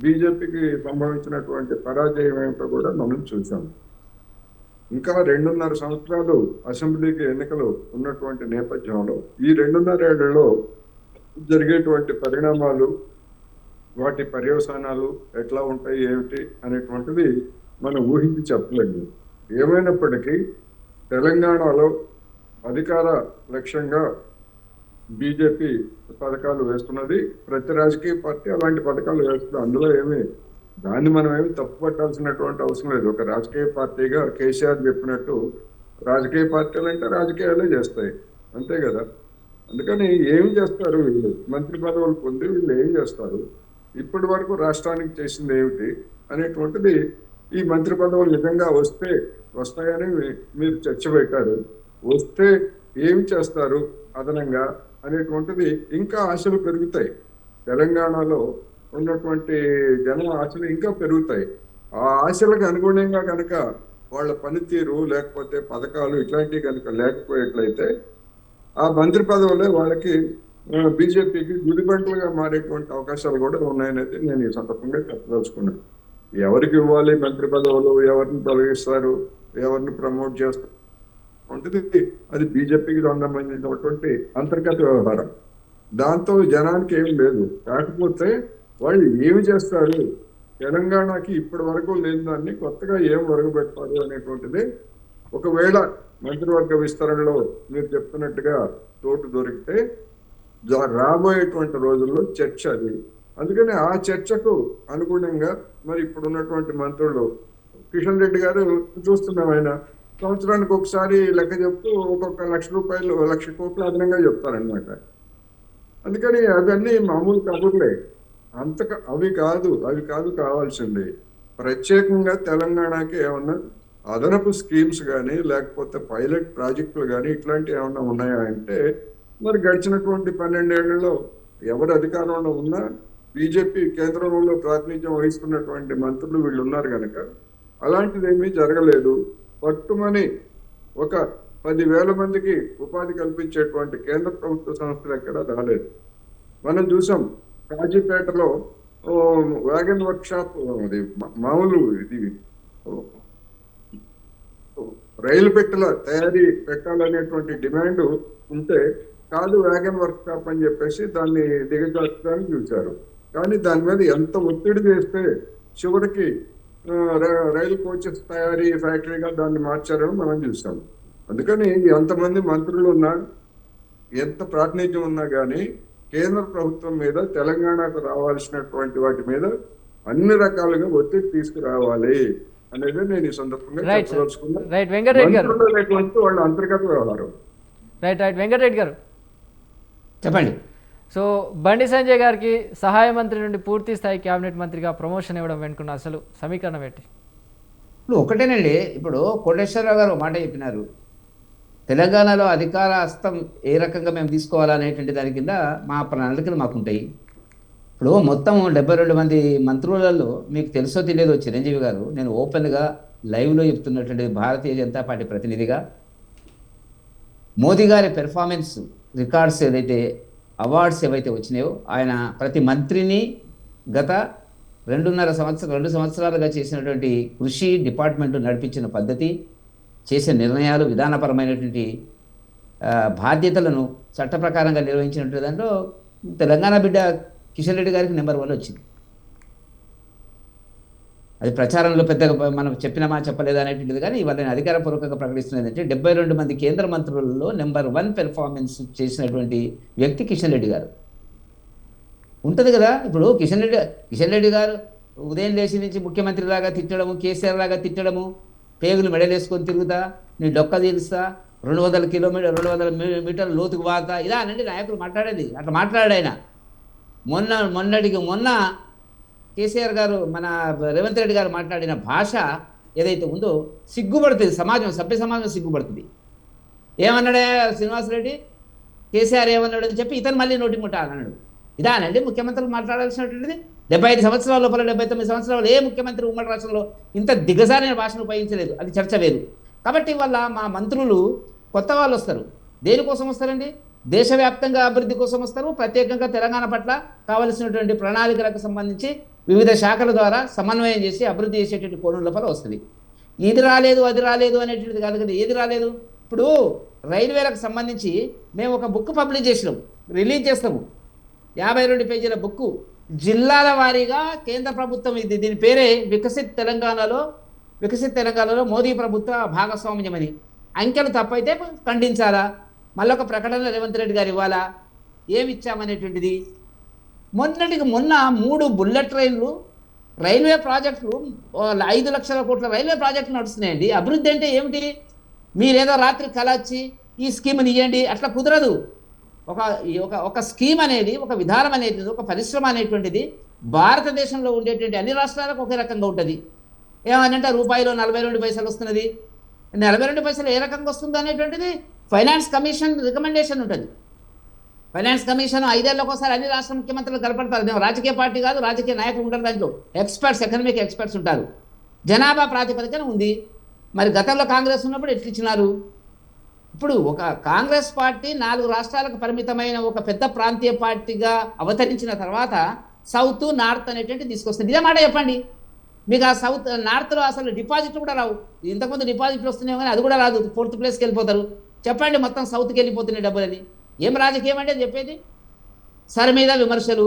బీజేపీకి సంభవించినటువంటి పరాజయం ఏమిటో కూడా మనం చూసాం. ఇంకా 2.5 సంవత్సరాలు అసెంబ్లీకి ఎన్నికలు ఉన్నటువంటి నేపథ్యంలో ఈ 2.5 ఏళ్లలో జరిగేటువంటి పరిణామాలు వాటి పర్యవసానాలు ఎట్లా ఉంటాయి ఏమిటి అనేటువంటిది మనం ఊహించి చెప్పలేము. ఏమైనప్పటికీ తెలంగాణలో అధికార లక్ష్యంగా బీజేపీ పథకాలు వేస్తున్నది. ప్రతి రాజకీయ పార్టీ అలాంటి పథకాలు వేస్తుంది. అందులో దాన్ని మనం ఏమి తప్పు పట్టాల్సినటువంటి అవసరం లేదు. ఒక రాజకీయ పార్టీగా కేసీఆర్ చెప్పినట్టు రాజకీయ పార్టీలు అంటే రాజకీయాలే చేస్తాయి, అంతే కదా. అందుకని ఏం చేస్తారు వీళ్ళు? మంత్రి పదవులు పొంది వీళ్ళు ఏం చేస్తారు? ఇప్పటి వరకు రాష్ట్రానికి చేసింది ఏమిటి అనేటువంటిది ఈ మంత్రి పదవులు నిజంగా వస్తాయని మీరు చర్చ పెట్టారు. వస్తే ఏమి చేస్తారు అదనంగా అనేటువంటిది ఇంకా ఆశలు పెరుగుతాయి. తెలంగాణలో ఉన్నటువంటి జనం ఆశలు ఇంకా పెరుగుతాయి. ఆ ఆశలకు అనుగుణంగా కనుక వాళ్ళ పనితీరు లేకపోతే పథకాలు ఇట్లాంటివి కనుక లేకపోయేట్లయితే ఆ మంత్రి పదవులే వాళ్ళకి బీజేపీకి గుదిబంటలుగా మారేటువంటి అవకాశాలు కూడా ఉన్నాయనేది నేను ఈ సందర్భంగా చెప్పదలుచుకున్నాను. ఎవరికి ఇవ్వాలి మంత్రి పదవులు, ఎవరిని తొలగిస్తారు, ఎవరిని ప్రమోట్ చేస్తారు అంటే అది బీజేపీకి సంబంధించినటువంటి అంతర్గత వ్యవహారం. దాంతో జనానికి ఏం లేదు. కాకపోతే వాళ్ళు ఏమి చేస్తారు, తెలంగాణకి ఇప్పటి వరకు లేని దాన్ని కొత్తగా ఏం ఒరగబెట్టారు అనేటువంటిది ఒకవేళ మంత్రివర్గ విస్తరణలో మీరు చెప్తున్నట్టుగా చోటు దొరికితే రాబోయేటువంటి రోజుల్లో చర్చ అది. అందుకని ఆ చర్చకు అనుగుణంగా మరి ఇప్పుడు ఉన్నటువంటి మంత్రులు కిషన్ రెడ్డి గారు చూస్తున్నాం, ఆయన సంవత్సరానికి ఒకసారి లెక్క చెప్తూ ఒక్కొక్క ₹1,00,000 కోట్లు అదనంగా చెప్తారనమాట. అందుకని అవన్నీ మామూలు కబుర్లే. అవి కాదు కావాల్సింది. ప్రత్యేకంగా తెలంగాణకి ఏమన్నా అదనపు స్కీమ్స్ కానీ లేకపోతే పైలట్ ప్రాజెక్టులు కానీ ఇట్లాంటివి ఏమన్నా ఉన్నాయా అంటే మరి గడిచినటువంటి 12 ఏళ్లలో ఎవరు అధికారంలో ఉన్నా బీజేపీ కేంద్రంలో ప్రాతినిధ్యం వహిస్తున్నటువంటి మంత్రులు వీళ్ళు ఉన్నారు కనుక అలాంటిది ఏమీ జరగలేదు. పట్టుమని ఒక 10,000 మందికి ఉపాధి కల్పించేటువంటి కేంద్ర ప్రభుత్వ సంస్థలు ఎక్కడా రాలేదు. మనం చూసాం కాజీపేటలో వ్యాగన్ వర్క్ షాప్, అది మామూలు ఇది రైలు పెట్టెల తయారీ పెట్టాలనేటువంటి డిమాండ్ ఉంటే కాదు వ్యాగన్ వర్క్ షాప్ అని చెప్పేసి దాన్ని దిగజార్చడానికి చూశారు. కానీ దాని మీద ఎంత ఒత్తిడి చేస్తే చివరికి రైలు కోచెస్ తయారీ ఫ్యాక్టరీగా దాన్ని మార్చారని మనం చూసాం. అందుకని ఎంతమంది మంత్రులు ఉన్నా ఎంత ప్రాతినిధ్యం ఉన్నా కానీ కేంద్ర ప్రభుత్వం మీద తెలంగాణకు రావాల్సినటువంటి వాటి మీద అన్ని రకాలుగా ఒత్తిడి తీసుకురావాలి అనేది నేను ఈ సందర్భంగా చెప్పదలుచుకున్నాను. వాళ్ళ అంతర్గత వ్యవహారం. రైట్ వెంకటరెడ్డి గారు చెప్పండి. సో బండి సంజయ్ గారికి సహాయ మంత్రి నుండి పూర్తి స్థాయి కేబినెట్ మంత్రిగా ప్రమోషన్ ఇవ్వడం వెనుకున్న అసలు సమీకరణ పెట్టి ఇప్పుడు ఒకటేనండి. ఇప్పుడు కోటేశ్వరరావు గారు మాట చెప్పినారు, తెలంగాణలో అధికార హస్తం ఏ రకంగా మేము తీసుకోవాలనేటువంటి దాని కింద మా ప్రణాళికలు మాకుంటాయి. ఇప్పుడు మొత్తం 72 మంది మంత్రులలో మీకు తెలుసో తెలియదో చిరంజీవి గారు, నేను ఓపెన్గా లైవ్లో చెప్తున్నటువంటి భారతీయ జనతా పార్టీ ప్రతినిధిగా మోదీ గారి పెర్ఫార్మెన్స్ రికార్డ్స్ ఏదైతే అవార్డ్స్ ఏవైతే వచ్చినాయో ఆయన ప్రతి మంత్రిని గత 2 సంవత్సరాలుగా చేసినటువంటి కృషి, డిపార్ట్మెంట్ నడిపించిన పద్ధతి, చేసే నిర్ణయాలు, విధానపరమైనటువంటి బాధ్యతలను చట్ట ప్రకారంగా నిర్వహించినటువంటి దాంట్లో తెలంగాణ బిడ్డ కిషన్ రెడ్డి గారికి నెంబర్ 1 వచ్చింది. అది ప్రచారంలో పెద్దగా మనం చెప్పినామా చెప్పలేదా అనేటువంటిది కానీ ఇవాళ నేను అధికారపూర్వకంగా ప్రకటిస్తున్నది అంటే 72 మంది కేంద్ర మంత్రులలో నెంబర్ 1 పెర్ఫార్మెన్స్ చేసినటువంటి వ్యక్తి కిషన్ రెడ్డి గారు. ఉంటుంది కదా. ఇప్పుడు కిషన్ రెడ్డి గారు ఉదయం లేచి నుంచి ముఖ్యమంత్రి లాగా తిట్టడము, కేసీఆర్ లాగా తిట్టడము, పేగులు మెడలేసుకొని తిరుగుతా, నీ డొక్క తీరుస్తా, 200 కిలోమీటర్ 200 మీటర్ల లోతుకు వాతా ఇలా అనండి నాయకులు మాట్లాడేది. అట్లా మాట్లాడాయన. మొన్న కేసీఆర్ గారు మన రేవంత్ రెడ్డి గారు మాట్లాడిన భాష ఏదైతే ఉందో సిగ్గుపడుతుంది, సభ్య సమాజం సిగ్గుపడుతుంది. ఏమన్నాడే శ్రీనివాసరెడ్డి, కేసీఆర్ ఏమన్నాడు అని చెప్పి ఇతను మళ్ళీ నోటి ముట్ట అన్నాడు. ఇదానండి ముఖ్యమంత్రులు మాట్లాడాల్సినటువంటిది. 75 సంవత్సరాల లోపల 79 సంవత్సరాలు ఏ ముఖ్యమంత్రి ఉమ్మడి రాష్ట్రంలో ఇంత దిగజారిన భాషను ఉపయోగించలేదు. అది చర్చ వేరు. కాబట్టి వల్ల మా మంత్రులు కొత్త వాళ్ళు వస్తారు. దేనికోసం వస్తారండి? దేశవ్యాప్తంగా అభివృద్ధి కోసం వస్తారు. ప్రత్యేకంగా తెలంగాణ పట్ల కావలసినటువంటి ప్రణాళికలకు సంబంధించి వివిధ శాఖల ద్వారా సమన్వయం చేసి అభివృద్ధి చేసేటువంటి కోణం లోపల వస్తుంది. ఇది రాలేదు అది రాలేదు అనేటువంటిది కాదు కదా. ఏది రాలేదు? ఇప్పుడు రైల్వేలకు సంబంధించి మేము ఒక బుక్ పబ్లిష్ చేసినాం, రిలీజ్ చేస్తాము. 52 పేజీల బుక్కు జిల్లాల వారీగా కేంద్ర ప్రభుత్వం దీని పేరే వికసిత్ తెలంగాణలో మోదీ ప్రభుత్వ భాగస్వామ్యం అని. అంకెలు తప్పైతే ఖండించాలా, మళ్ళీ ఒక ప్రకటన రేవంత్ రెడ్డి గారు ఇవ్వాలా, ఏమి ఇచ్చామనేటువంటిది. మొన్నటికి మొన్న 3 బుల్లెట్ ట్రైన్లు రైల్వే ప్రాజెక్టులు 5 లక్షల కోట్ల రైల్వే ప్రాజెక్టులు నడుస్తున్నాయండి. అభివృద్ధి అంటే ఏమిటి? మీరేదో రాత్రి కలొచ్చి ఈ స్కీమ్ని ఇవ్వండి అట్లా కుదరదు. ఒక స్కీమ్ అనేది, ఒక విధానం అనేది, ఒక పరిశ్రమ అనేటువంటిది భారతదేశంలో ఉండేటువంటి అన్ని రాష్ట్రాలకు ఒకే రకంగా ఉంటుంది. ఏమనంటే రూపాయిలో 42 పైసలు వస్తున్నది. 42 పైసలు ఏ రకంగా వస్తుందో అనేటువంటిది ఫైనాన్స్ కమిషన్ రికమెండేషన్ ఉంటుంది. ఫైనాన్స్ కమిషన్ 5 ఏళ్ళకి ఒకసారి అన్ని రాష్ట్ర ముఖ్యమంత్రులు కనపడతారు. మేము రాజకీయ పార్టీ కాదు, రాజకీయ నాయకులు ఉంటారు, దాంట్లో ఎక్స్పర్ట్స్, ఎకనామిక్ ఎక్స్పర్ట్స్ ఉంటారు. జనాభా ప్రాతిపదికన ఉంది. మరి గతంలో కాంగ్రెస్ ఉన్నప్పుడు ఎట్లు ఇచ్చినారు? ఇప్పుడు ఒక కాంగ్రెస్ పార్టీ 4 రాష్ట్రాలకు పరిమితమైన ఒక పెద్ద ప్రాంతీయ పార్టీగా అవతరించిన తర్వాత సౌత్ నార్త్ అనేటువంటి తీసుకొస్తుంది. ఇదే మాట చెప్పండి. మీకు ఆ సౌత్ నార్త్లో అసలు డిపాజిట్లు కూడా రావు. ఇంతకుముందు డిపాజిట్లు వస్తున్నాయి కానీ అది కూడా రాదు, 4th ప్లేస్కి వెళ్ళిపోతారు. చెప్పండి మొత్తం సౌత్కి వెళ్ళిపోతున్నాయి డబ్బులని. ఏం రాజకీయం అంటే చెప్పేది? సర్ మీద విమర్శలు,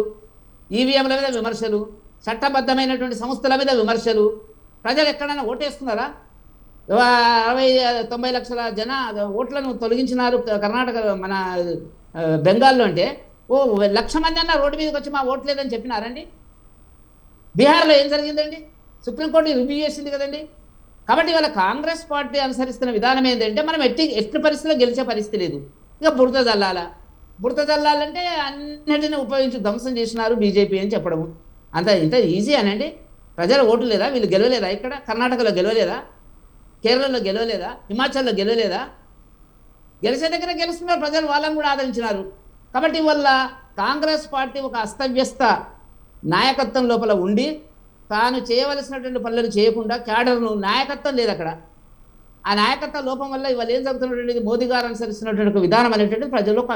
ఈవీఎంల మీద విమర్శలు, చట్టబద్ధమైనటువంటి సంస్థల మీద విమర్శలు. ప్రజలు ఎక్కడైనా ఓటేస్తున్నారా? 60-90 లక్షల ఓట్లను తొలగించినారు కర్ణాటక, మన బెంగాల్లో. అంటే 1,00,000 మంది అన్న రోడ్డు మీదకి వచ్చి మా ఓటు లేదని చెప్పినారండి. బీహార్లో ఏం జరిగిందండి? సుప్రీంకోర్టు రివ్యూ చేసింది కదండి. కాబట్టి వాళ్ళ కాంగ్రెస్ పార్టీ అనుసరిస్తున్న విధానం ఏంటంటే మనం ఎట్టి పరిస్థితిలో గెలిచే పరిస్థితి లేదు. ఇక బురద జల్లాలంటే అన్నిటిని ఉపయోగించి ధ్వంసం చేసినారు బీజేపీ అని చెప్పడము ఇంత ఈజీ అనండి. ప్రజల ఓటు లేదా? వీళ్ళు గెలవలేదా? ఇక్కడ కర్ణాటకలో గెలవలేదా? కేరళలో గెలవలేదా? హిమాచల్లో గెలవలేదా? గెలిచే దగ్గర గెలుస్తున్నారు ప్రజలు, వాళ్ళని కూడా ఆదరించినారు. కాబట్టి వల్ల కాంగ్రెస్ పార్టీ ఒక అస్తవ్యస్త నాయకత్వం లోపల ఉండి తాను చేయవలసినటువంటి పనులను చేయకుండా క్యాడర్ను, నాయకత్వం లేదు అక్కడ. ఆ నాయకత్వ లోపం వల్ల ఇవాళ ఏం జరుగుతున్నటువంటిది, మోదీ గారు అనుసరిస్తున్నటువంటి ఒక విధానం అనేటువంటిది ప్రజల్లో ఒక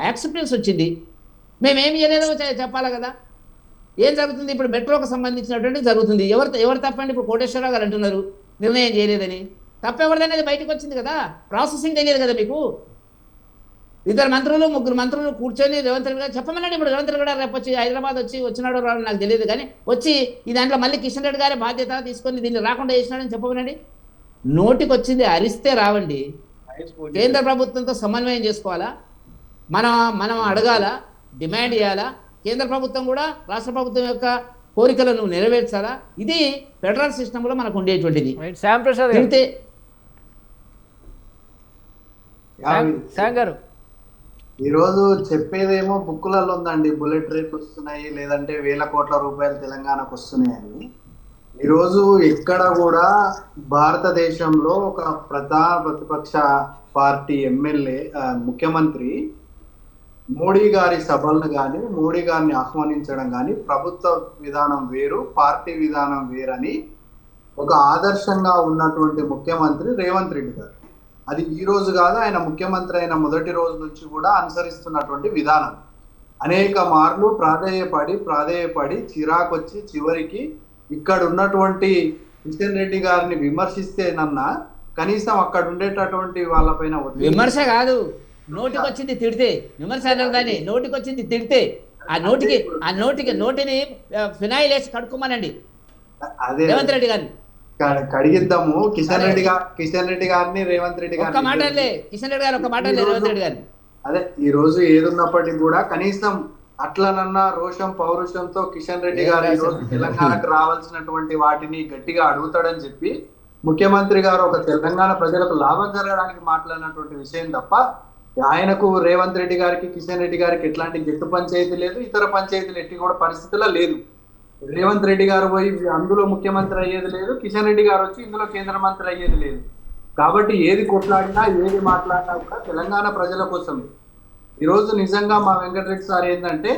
యాక్సెప్టెన్స్ వచ్చింది. మేమేమి చేయలేదో చెప్పాలి కదా. ఏం జరుగుతుంది ఇప్పుడు? మెట్రోకు సంబంధించినటువంటి జరుగుతుంది. ఎవరు తప్పండి? ఇప్పుడు కోటేశ్వరరావు గారు అంటున్నారు నిర్ణయం చేయలేదని. తప్పెవరిదనేది బయటకు వచ్చింది కదా. ప్రాసెసింగ్ తెలియదు కదా మీకు. 2 మంత్రులు 3 మంత్రులు కూర్చొని రేవంత్ రెడ్డి గారు చెప్పమన్నాడు. ఇప్పుడు రేవంత్ రెడ్డి గారు రేపు వచ్చి హైదరాబాద్ వచ్చినాడో రాడు నాకు తెలియదు, కానీ వచ్చి ఈ దాంట్లో మళ్ళీ కిషన్ రెడ్డి గారే బాధ్యత తీసుకొని దీన్ని రాకుండా చేసినాడని చెప్పమనండి. నోటికి వచ్చింది అరిస్తే రావండి. కేంద్ర ప్రభుత్వంతో సమన్వయం చేసుకోవాలా, మనం అడగాల, డిమాండ్ చేయాలా. కేంద్ర ప్రభుత్వం కూడా రాష్ట్ర ప్రభుత్వం యొక్క కోరికలను నెరవేర్చాలా. ఇది ఫెడరల్ సిస్టంలో మనకు ఉండేటువంటిది. గారు ఈరోజు చెప్పేదేమో బుక్కులలో ఉందండి, బుల్లెట్ ట్రైన్లు వస్తున్నాయి, లేదంటే 1,000 కోట్ల రూపాయలు తెలంగాణకు వస్తున్నాయని. ఈరోజు ఎక్కడ కూడా భారతదేశంలో ఒక ప్రతిపక్ష పార్టీ ఎమ్మెల్యే ముఖ్యమంత్రి మోడీ గారి సభలను కానీ, మోడీ గారిని ఆహ్వానించడం కానీ, ప్రభుత్వ విధానం వేరు, పార్టీ విధానం వేరని ఒక ఆదర్శంగా ఉన్నటువంటి ముఖ్యమంత్రి రేవంత్ రెడ్డి గారు. అది ఈ రోజు కాదు, ఆయన ముఖ్యమంత్రి అయిన మొదటి రోజు నుంచి కూడా అనుసరిస్తున్నటువంటి విధానం. అనేక మార్లు ప్రాధేయపడి చిరాకొచ్చి చివరికి ఇక్కడ ఉన్నటువంటి కిషన్ రెడ్డి గారిని విమర్శిస్తేనన్నా కనీసం అక్కడ ఉండేటటువంటి వాళ్ళపైన విమర్శ కాదు, నోటికి వచ్చింది తిడితే విమర్శ అన్నారు. కానీ నోటికి వచ్చింది తిడితే నోటిని ఫినాయిల్ వేసి కడుక్కోమనండి అదే రేవంత్ రెడ్డి గారిని. కడిగిద్దాము కిషన్ రెడ్డి గారిని రేవంత్ రెడ్డి గారిని. ఒక మాట కిషన్ రెడ్డి గారు, ఒక మాట రేవంత్ రెడ్డి గారిని. అదే ఈ రోజు ఏదున్నప్పటికీ కూడా కనీసం అట్లనన్నా రోషం పౌరుషంతో కిషన్ రెడ్డి గారు ఈ రోజు తెలంగాణకు రావాల్సినటువంటి వాటిని గట్టిగా అడుగుతాడని చెప్పి ముఖ్యమంత్రి గారు ఒక తెలంగాణ ప్రజలకు లాభం జరగడానికి మాట్లాడినటువంటి విషయం తప్ప ఆయనకు రేవంత్ రెడ్డి గారికి కిషన్ రెడ్డి గారికి ఎట్లాంటి జట్టు పంచాయతీ లేదు, ఇతర పంచాయతీలు ఎట్టి కూడా పరిస్థితుల్లో లేదు. రేవంత్ రెడ్డి గారు పోయి అందులో ముఖ్యమంత్రి అయ్యేది లేదు, కిషన్ రెడ్డి గారు వచ్చి ఇందులో కేంద్ర మంత్రి అయ్యేది లేదు. కాబట్టి ఏది కొట్లాడినా ఏది మాట్లాడినా కూడా తెలంగాణ ప్రజల కోసమే. ఈరోజు నిజంగా మా వెంకటరెడ్డి సార్ ఏంటంటే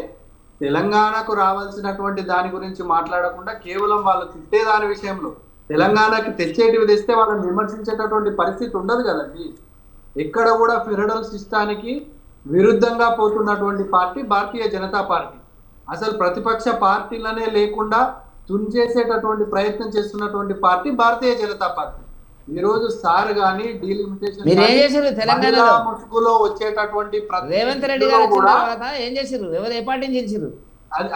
తెలంగాణకు రావాల్సినటువంటి దాని గురించి మాట్లాడకుండా కేవలం వాళ్ళు తిట్టే దాని విషయంలో, తెలంగాణకి తెచ్చేటివి తెస్తే వాళ్ళని విమర్శించేటటువంటి పరిస్థితి ఉండదు కదండి. ఎక్కడ కూడా ఫెడరల్ సిస్టానికి విరుద్ధంగా పోతున్నటువంటి పార్టీ భారతీయ జనతా పార్టీ. అసలు ప్రతిపక్ష పార్టీలనే లేకుండా తుంచేసేటటువంటి ప్రయత్నం చేస్తున్నటువంటి పార్టీ భారతీయ జనతా పార్టీ. ఈ రోజు సార్ గాని డీలిమిటేషన్ ముసుగులో వచ్చేటటువంటి రేవంత్ రెడ్డి గారు వచ్చిన తర్వాత ఏం చేసిర్రు? ఎవరు ఏ పార్టీని గెలిచిర్రు?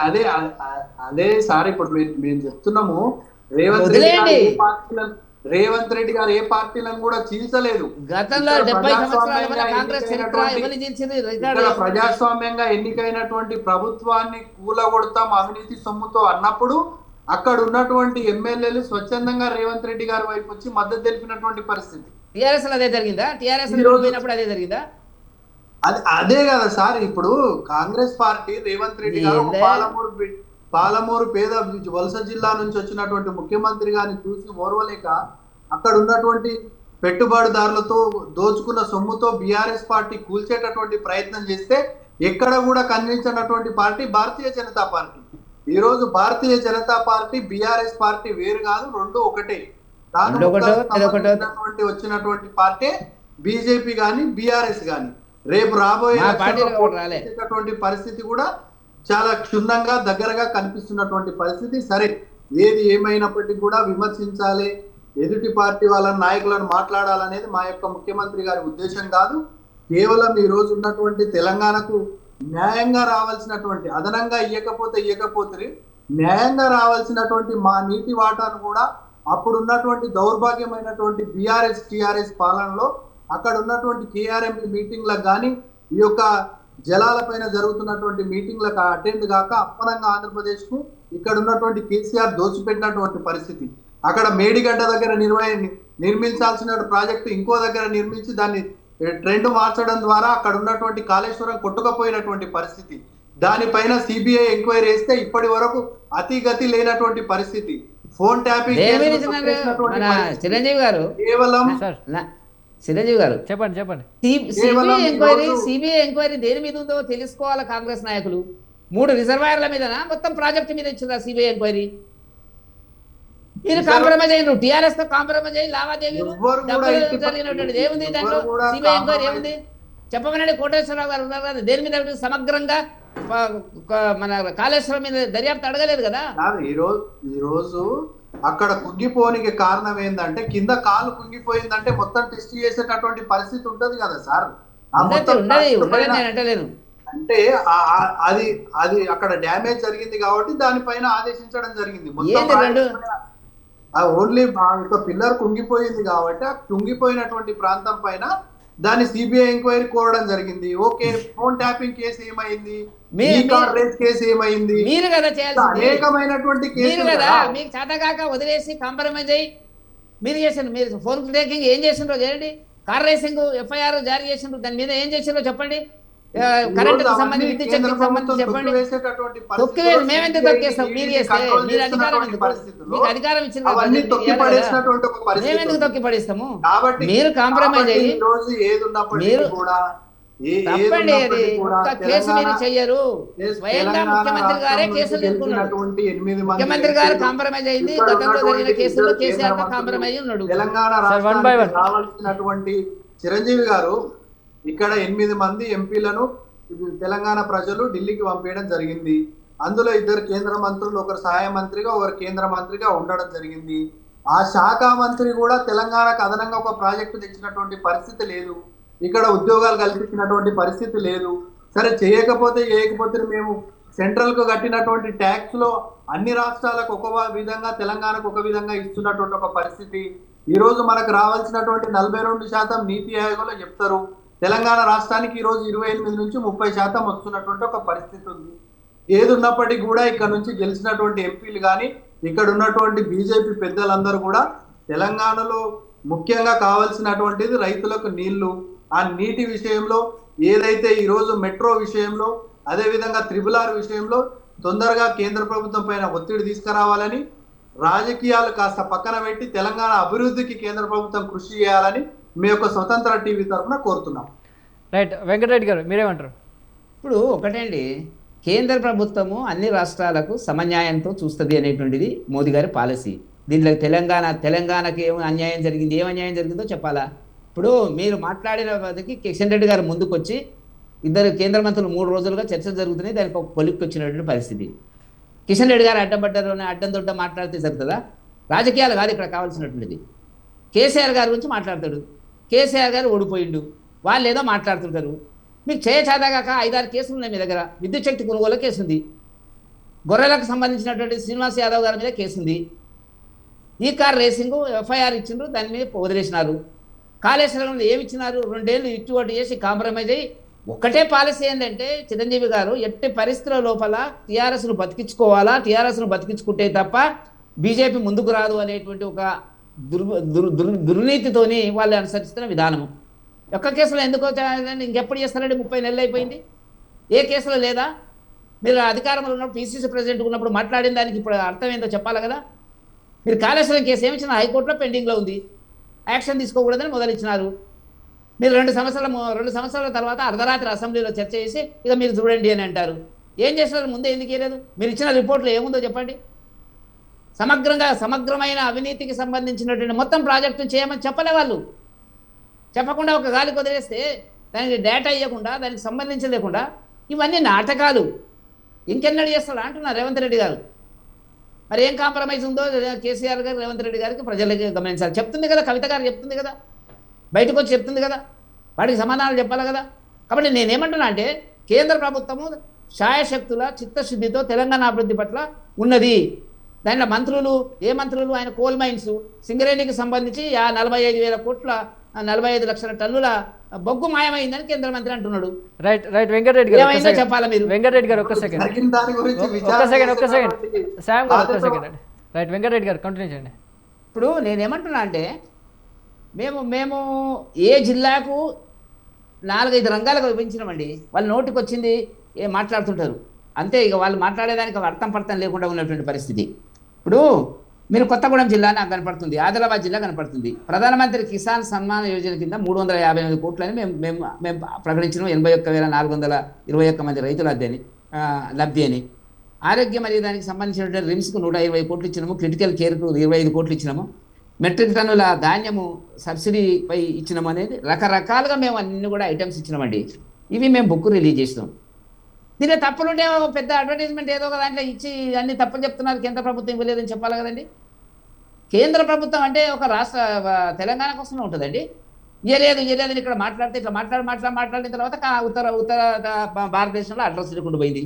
అదే అదే సార్ ఇప్పుడు మేము చెప్తున్నాము. రేవంత్ రెడ్డి గారు ఏ పార్టీలను కూడా చీల్చలేదు. గతంలో 70 సంవత్సరాల కాంగ్రెస్ ప్రజాస్వామ్యంగా ఎన్నికైనటువంటి ప్రభుత్వాన్ని కూలగొడతాం అవినీతి సొమ్ముతో అన్నప్పుడు అక్కడ ఉన్నటువంటి ఎమ్మెల్యేలు స్వచ్ఛందంగా రేవంత్ రెడ్డి గారి వైపు వచ్చి మద్దతు తెలిపినటువంటి పరిస్థితి. టీఆర్ఎస్ అదే జరిగిందా? టీఆర్ఎస్ అదే జరిగిందా? అదే కదా సార్. ఇప్పుడు కాంగ్రెస్ పార్టీ రేవంత్ రెడ్డి గారు పాలమూరు పేద వలస జిల్లా నుంచి వచ్చినటువంటి ముఖ్యమంత్రి గారిని చూసి ఓర్వలేక అక్కడ ఉన్నటువంటి పెట్టుబడిదారులతో దోచుకున్న సొమ్ముతో బీఆర్ఎస్ పార్టీ కూల్చేటటువంటి ప్రయత్నం చేస్తే ఎక్కడ కూడా కనిపించినటువంటి పార్టీ భారతీయ జనతా పార్టీ. ఈ రోజు భారతీయ జనతా పార్టీ బీఆర్ఎస్ పార్టీ వేరు కాదు, రెండు ఒకటే. వచ్చినటువంటి పార్టీ బీజేపీ గాని బీఆర్ఎస్ గాని. రేపు రాబోయేటటువంటి పరిస్థితి కూడా చాలా క్షుణ్ణంగా దగ్గరగా కనిపిస్తున్నటువంటి పరిస్థితి. సరే, ఏది ఏమైనప్పటికీ కూడా విమర్శించాలి, ఎదుటి పార్టీ వాళ్ళ నాయకులను మాట్లాడాలనేది మా యొక్క ముఖ్యమంత్రి గారి ఉద్దేశం కాదు. కేవలం ఈ రోజు ఉన్నటువంటి తెలంగాణకు న్యాయంగా రావాల్సినటువంటి, అదనంగా ఇయ్యకపోతే న్యాయంగా రావాల్సినటువంటి మా నీటి వాటాను కూడా అప్పుడు ఉన్నటువంటి దౌర్భాగ్యమైనటువంటి బీఆర్ఎస్ టీఆర్ఎస్ పాలనలో అక్కడ ఉన్నటువంటి కేఆర్ఎంపీ మీటింగ్లకు కానీ ఈ యొక్క జలాల పైన జరుగుతున్నటువంటి మీటింగ్లకు అటెండ్ కాక అప్పనంగా ఆంధ్రప్రదేశ్ కు ఇక్కడ ఉన్నటువంటి కేసీఆర్ దోచిపెట్టినటువంటి పరిస్థితి. అక్కడ మేడిగడ్డ దగ్గర నిర్మించాల్సిన ప్రాజెక్టు ఇంకో దగ్గర నిర్మించి దాన్ని ట్రెండ్ మార్చడం ద్వారా అక్కడ ఉన్నటువంటి కాళేశ్వరం కొట్టుకపోయినటువంటి పరిస్థితి. దానిపైన సిబిఐ ఎంక్వైరీ చేస్తే ఇప్పటి వరకు అతిగతి లేనటువంటి పరిస్థితి. ఫోన్ ట్యాపింగ్ చిరంజీవి గారు చెప్పండి. సిబిఐ ఎంక్వైరీ దేని మీద ఉందో తెలుసుకోవాలి కాంగ్రెస్ నాయకులు. 3 రిజర్వాయర్ల మీదనా మొత్తం ప్రాజెక్టు మీద ఇచ్చిందా సిబిఐ ఎంక్వైరీ? మీరు కాంప్రమైజ్ అయ్యారు, టీఆర్ఎస్ తో కాంప్రమైజ్ అయ్యి లావాదేవీలు జరిగినటువంటి ఏముంది దాంట్లో? సిబిఐ ఎంక్వైరీ ఏముంది చెప్పమనండి. కోటేశ్వరరావు గారు ఉన్నారు కదా, దేని మీద సమగ్రంగా మన కాళేశ్వరం మీద దర్యాప్తు అడగలేదు కదా. ఈ రోజు అక్కడ కుంగిపోనికి కారణం ఏంటంటే కింద కాలు కుంగిపోయిందంటే మొత్తం టెస్ట్ చేసేటటువంటి పరిస్థితి ఉంటది కదా సార్. అంటే అది అక్కడ డ్యామేజ్ జరిగింది కాబట్టి దానిపైన ఆదేశించడం జరిగింది. ఓన్లీ పిల్లర్ కుంగిపోయింది కాబట్టి ఆ కుంగిపోయినటువంటి ప్రాంతం పైన దాన్ని సిబిఐ ఎంక్వైరీ కోరడం జరిగింది. ఓకే, ఫోన్ ట్యాపింగ్ కేసు ఏమైంది, కేసు ఏమైంది, మీరు కదా అనేకమైనటువంటి కేసు కదా. మీకు చేతగాక వదిలేసి కాంప్రమైజ్ అయ్యి మీరు చేసిండ్రు. మీరు ఫోన్ ట్యాకింగ్ ఏం చేసిండ్రో చేయండి. కార్ రేసింగ్ ఎఫ్ఐఆర్ జారీ చేసిండ్రు, దాని మీద ఏం చేసిండ్రో చెప్పండి. కరెంటుకు సంబంధించి విద్యుత్ శక్తికి సంబంధించి చెప్పండి. తొక్కివేసి మేమెందుకు తొక్కేస్తాం? మీరు చేస్తే మీరు అధికారం మీకు అధికారం ఇచ్చింది, మేమెందుకు తొక్కి పడేస్తాము? మీరు కాంప్రమైజ్ అయ్యి మీరు తప్పండి. అది ఒక్క కేసు మీరు చెయ్యరు. స్వయంగా ముఖ్యమంత్రి గారే కేసులు తీసుకున్నాడు. ముఖ్యమంత్రి గారు కాంప్రమైజ్ అయింది. గతంలో జరిగిన కేసుల్లో కేసీఆర్ కాంప్రమైజ్ ఉన్నాడు. తెలంగాణ రావాల్సినటువంటి చిరంజీవి గారు ఇక్కడ 8 మంది ఎంపీలను తెలంగాణ ప్రజలు ఢిల్లీకి పంపించడం జరిగింది. అందులో 2 కేంద్ర మంత్రులు, ఒకరు సహాయ మంత్రిగా ఒకరు కేంద్ర మంత్రిగా ఉండడం జరిగింది. ఆ శాఖ మంత్రి కూడా తెలంగాణకు అదనంగా ఒక ప్రాజెక్టు తెచ్చినటువంటి పరిస్థితి లేదు. ఇక్కడ ఉద్యోగాలు కల్పించినటువంటి పరిస్థితి లేదు. సరే, చేయకపోతే మేము సెంట్రల్ కు కట్టినటువంటి ట్యాక్స్ లో అన్ని రాష్ట్రాలకు ఒక విధంగా తెలంగాణకు ఒక విధంగా ఇస్తున్నటువంటి ఒక పరిస్థితి. ఈ రోజు మనకు రావాల్సినటువంటి 42% నీతి ఆయోగంలో చెప్తారు. తెలంగాణ రాష్ట్రానికి ఈ రోజు 28 నుంచి 30% వస్తున్నటువంటి ఒక పరిస్థితి ఉంది. ఏది ఉన్నప్పటికీ కూడా ఇక్కడ నుంచి గెలిచినటువంటి ఎంపీలు కానీ ఇక్కడ ఉన్నటువంటి బీజేపీ పెద్దలందరూ కూడా తెలంగాణలో ముఖ్యంగా కావాల్సినటువంటిది రైతులకు నీళ్లు. ఆ నీటి విషయంలో ఏదైతే ఈరోజు మెట్రో విషయంలో, అదేవిధంగా త్రిబుల్ ఆర్ విషయంలో తొందరగా కేంద్ర ప్రభుత్వం పైన ఒత్తిడి తీసుకురావాలని, రాజకీయాలు కాస్త పక్కన పెట్టి తెలంగాణ అభివృద్ధికి కేంద్ర ప్రభుత్వం కృషి చేయాలని మీ యొక్క స్వతంత్ర టీవీ తరఫున కోరుతున్నాం. రైట్, వెంకటరెడ్డి గారు మీరేమంటారు? ఇప్పుడు ఒకటండి, కేంద్ర ప్రభుత్వము అన్ని రాష్ట్రాలకు సమన్యాయంతో చూస్తుంది అనేటువంటిది మోదీ గారి పాలసీ. దీంట్లో తెలంగాణకి ఏం అన్యాయం జరిగింది, ఏం అన్యాయం జరిగిందో చెప్పాలా? ఇప్పుడు మీరు మాట్లాడిన వాటికి కిషన్ రెడ్డి గారు ముందుకొచ్చి ఇద్దరు కేంద్ర మంత్రులు 3 రోజులుగా చర్చలు జరుగుతున్నాయి, దానికి ఒక కొలిక్కి వచ్చినటువంటి పరిస్థితి. కిషన్ రెడ్డి గారు అడ్డంపడ్డారు అని అడ్డం దొడ్డ మాట్లాడితే జరుగుతుందా? రాజకీయాలు కాదు ఇక్కడ కావాల్సినటువంటిది. కేసీఆర్ గారి గురించి మాట్లాడతాడు, కేసీఆర్ గారు ఓడిపోయిండు, వాళ్ళు ఏదో మాట్లాడుతుంటారు. మీకు చేయచాదాగాక 5-6 కేసులు ఉన్నాయి మీ దగ్గర. విద్యుత్ శక్తి కొనుగోలు కేసు ఉంది, గొర్రెలకు సంబంధించినటువంటి శ్రీనివాస్ యాదవ్ గారి మీద కేసు ఉంది, ఈ కార్ రేసింగ్ ఎఫ్ఐఆర్ ఇచ్చిండ్రు, దాని మీద వదిలేసినారు. కాళేశ్వరంలో ఏమి ఇచ్చినారు? 2 ఏళ్ళు ఇటు చేసి కాంప్రమైజ్ అయ్యి ఒక్కటే పాలసీ ఏంటంటే చిరంజీవి గారు ఎట్టి పరిస్థితుల లోపల టీఆర్ఎస్ను బతికించుకోవాలా, టీఆర్ఎస్ను బతికించుకుంటే తప్ప బీజేపీ ముందుకు రాదు అనేటువంటి ఒక దుర్నీతితోని వాళ్ళు అనుసరిస్తున్న విధానము. ఒక్క కేసులో ఎందుకు ఇంకెప్పుడు చేస్తారండి? 30 నెలలు అయిపోయింది, ఏ కేసులో లేదా? మీరు అధికారంలో ఉన్నప్పుడు పీసీసీ ప్రెసిడెంట్ ఉన్నప్పుడు మాట్లాడిన దానికి ఇప్పుడు అర్థం ఏందో చెప్పాలి కదా. మీరు కాళేశ్వరం కేసు ఏమిచ్చినా హైకోర్టులో పెండింగ్లో ఉంది, యాక్షన్ తీసుకోకూడదని మొదలిచ్చినారు. మీరు 2 సంవత్సరాల తర్వాత అర్ధరాత్రి అసెంబ్లీలో చర్చ చేసి ఇక మీరు చూడండి అని అంటారు. ఏం చేస్తున్నారు? ముందే ఎందుకు చేయలేదు? మీరు ఇచ్చిన రిపోర్ట్లో ఏముందో చెప్పండి. సమగ్రమైన అవినీతికి సంబంధించినటువంటి మొత్తం ప్రాజెక్టును చేయమని చెప్పలే వాళ్ళు. చెప్పకుండా ఒక గాలికి వదిలేస్తే దానికి డేటా ఇవ్వకుండా, దానికి సంబంధించి లేకుండా ఇవన్నీ నాటకాలు. ఇంకెన్నడూ చేస్తాడు అంటున్నారు రేవంత్ రెడ్డి గారు. మరి ఏం కాంప్రమైజ్ ఉందో కేసీఆర్ గారు రేవంత్ రెడ్డి గారికి ప్రజలకి గమనించాలి. చెప్తుంది కదా, కవిత గారు చెప్తుంది కదా, బయటకు వచ్చి చెప్తుంది కదా, వాటికి సమాధానాలు చెప్పాలి కదా. కాబట్టి నేనేమంటున్నా అంటే కేంద్ర ప్రభుత్వము శాయశక్తుల చిత్తశుద్ధితో తెలంగాణ అభివృద్ధి పట్ల ఉన్నది. దాంట్లో మంత్రులు ఆయన కోల్ మైన్స్ సింగరేణికి సంబంధించి 45,000 కోట్ల 45 లక్షల టన్నుల బొగ్గు మాయమైందని కేంద్ర మంత్రి అంటున్నాడు. రైట్ రైట్ వెంకటరెడ్డి గారు ఏమైందో చెప్పాలా మీరు? వెంకటరెడ్డి గారు ఒక్క సెకండ్ శ్యామ్ గారు ఒక్క సెకండ్ అండి. రైట్, వెంకటరెడ్డి గారు కంటిన్యూ చేయండి. ఇప్పుడు నేనేమంటున్నా అంటే మేము ఏ జిల్లాకు 4-5 రంగాలకు విభజించినామండి. వాళ్ళ నోటికి వచ్చింది ఏం మాట్లాడుతుంటారు అంతే. ఇక వాళ్ళు మాట్లాడేదానికి అర్థం పర్థం లేకుండా ఉన్నటువంటి పరిస్థితి. ఇప్పుడు మీరు కొత్తగూడెం జిల్లా నాకు కనపడుతుంది, ఆదిలాబాద్ జిల్లా కనపడుతుంది. ప్రధానమంత్రి కిసాన్ సన్మాన్ యోజన కింద 358 కోట్లని మేము ప్రకటించినాం. 81,421 మంది రైతుల లబ్ధి అని. ఆరోగ్యం మరియు దానికి సంబంధించినటువంటి రిమ్స్కు 120 కోట్లు ఇచ్చినాము, క్రిటికల్ కేర్కు 25 కోట్లు ఇచ్చినాము, మెట్రిక్ టన్నుల ధాన్యము సబ్సిడీపై ఇచ్చినాము అనేది రకరకాలుగా మేము అన్ని కూడా ఐటమ్స్ ఇచ్చినామండి. ఇవి మేము బుక్ రిలీజ్ చేసినాం. దీనిలో తప్పులుంటే పెద్ద అడ్వర్టైజ్మెంట్ ఏదో ఒక దాంట్లో ఇచ్చి అన్ని తప్పులు చెప్తున్నారు, కేంద్ర ప్రభుత్వం ఇవ్వలేదని చెప్పాలి కదండి. కేంద్ర ప్రభుత్వం అంటే ఒక రాష్ట్ర తెలంగాణ కోసమే ఉంటుందండి. ఇయ్యలేదు ఇక్కడ మాట్లాడితే ఇట్లా మాట్లాడిన తర్వాత ఉత్తర భారతదేశంలో అడ్రస్ లేకుండా పోయింది.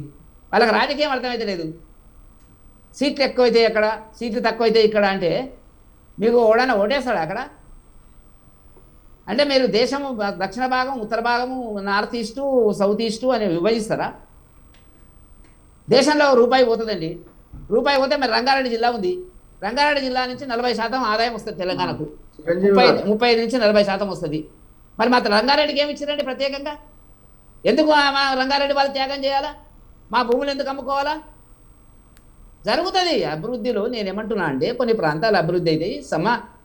వాళ్ళకి రాజకీయం అర్థమైతే లేదు. సీట్లు ఎక్కువైతే ఎక్కడ, సీట్లు తక్కువైతే ఇక్కడ అంటే మీకు ఓడైనా ఓటేస్తాడు అక్కడ? అంటే మీరు దేశము దక్షిణ భాగం, ఉత్తర భాగము, నార్త్ ఈస్టు, సౌత్ ఈస్టు అని విభజిస్తారా? దేశంలో రూపాయి పోతుందండి. రూపాయి పోతే మరి రంగారెడ్డి జిల్లా ఉంది, రంగారెడ్డి జిల్లా నుంచి 40% ఆదాయం వస్తుంది తెలంగాణకు, 35 నుంచి 40% వస్తుంది. మరి మాత్రం రంగారెడ్డికి ఏమి ఇచ్చారండి ప్రత్యేకంగా? ఎందుకు మా రంగారెడ్డి వాళ్ళు త్యాగం చేయాలా? మా భూములు ఎందుకు అమ్ముకోవాలా? జరుగుతుంది అభివృద్ధిలో. నేనేమంటున్నా అంటే కొన్ని ప్రాంతాలు అభివృద్ధి అయితే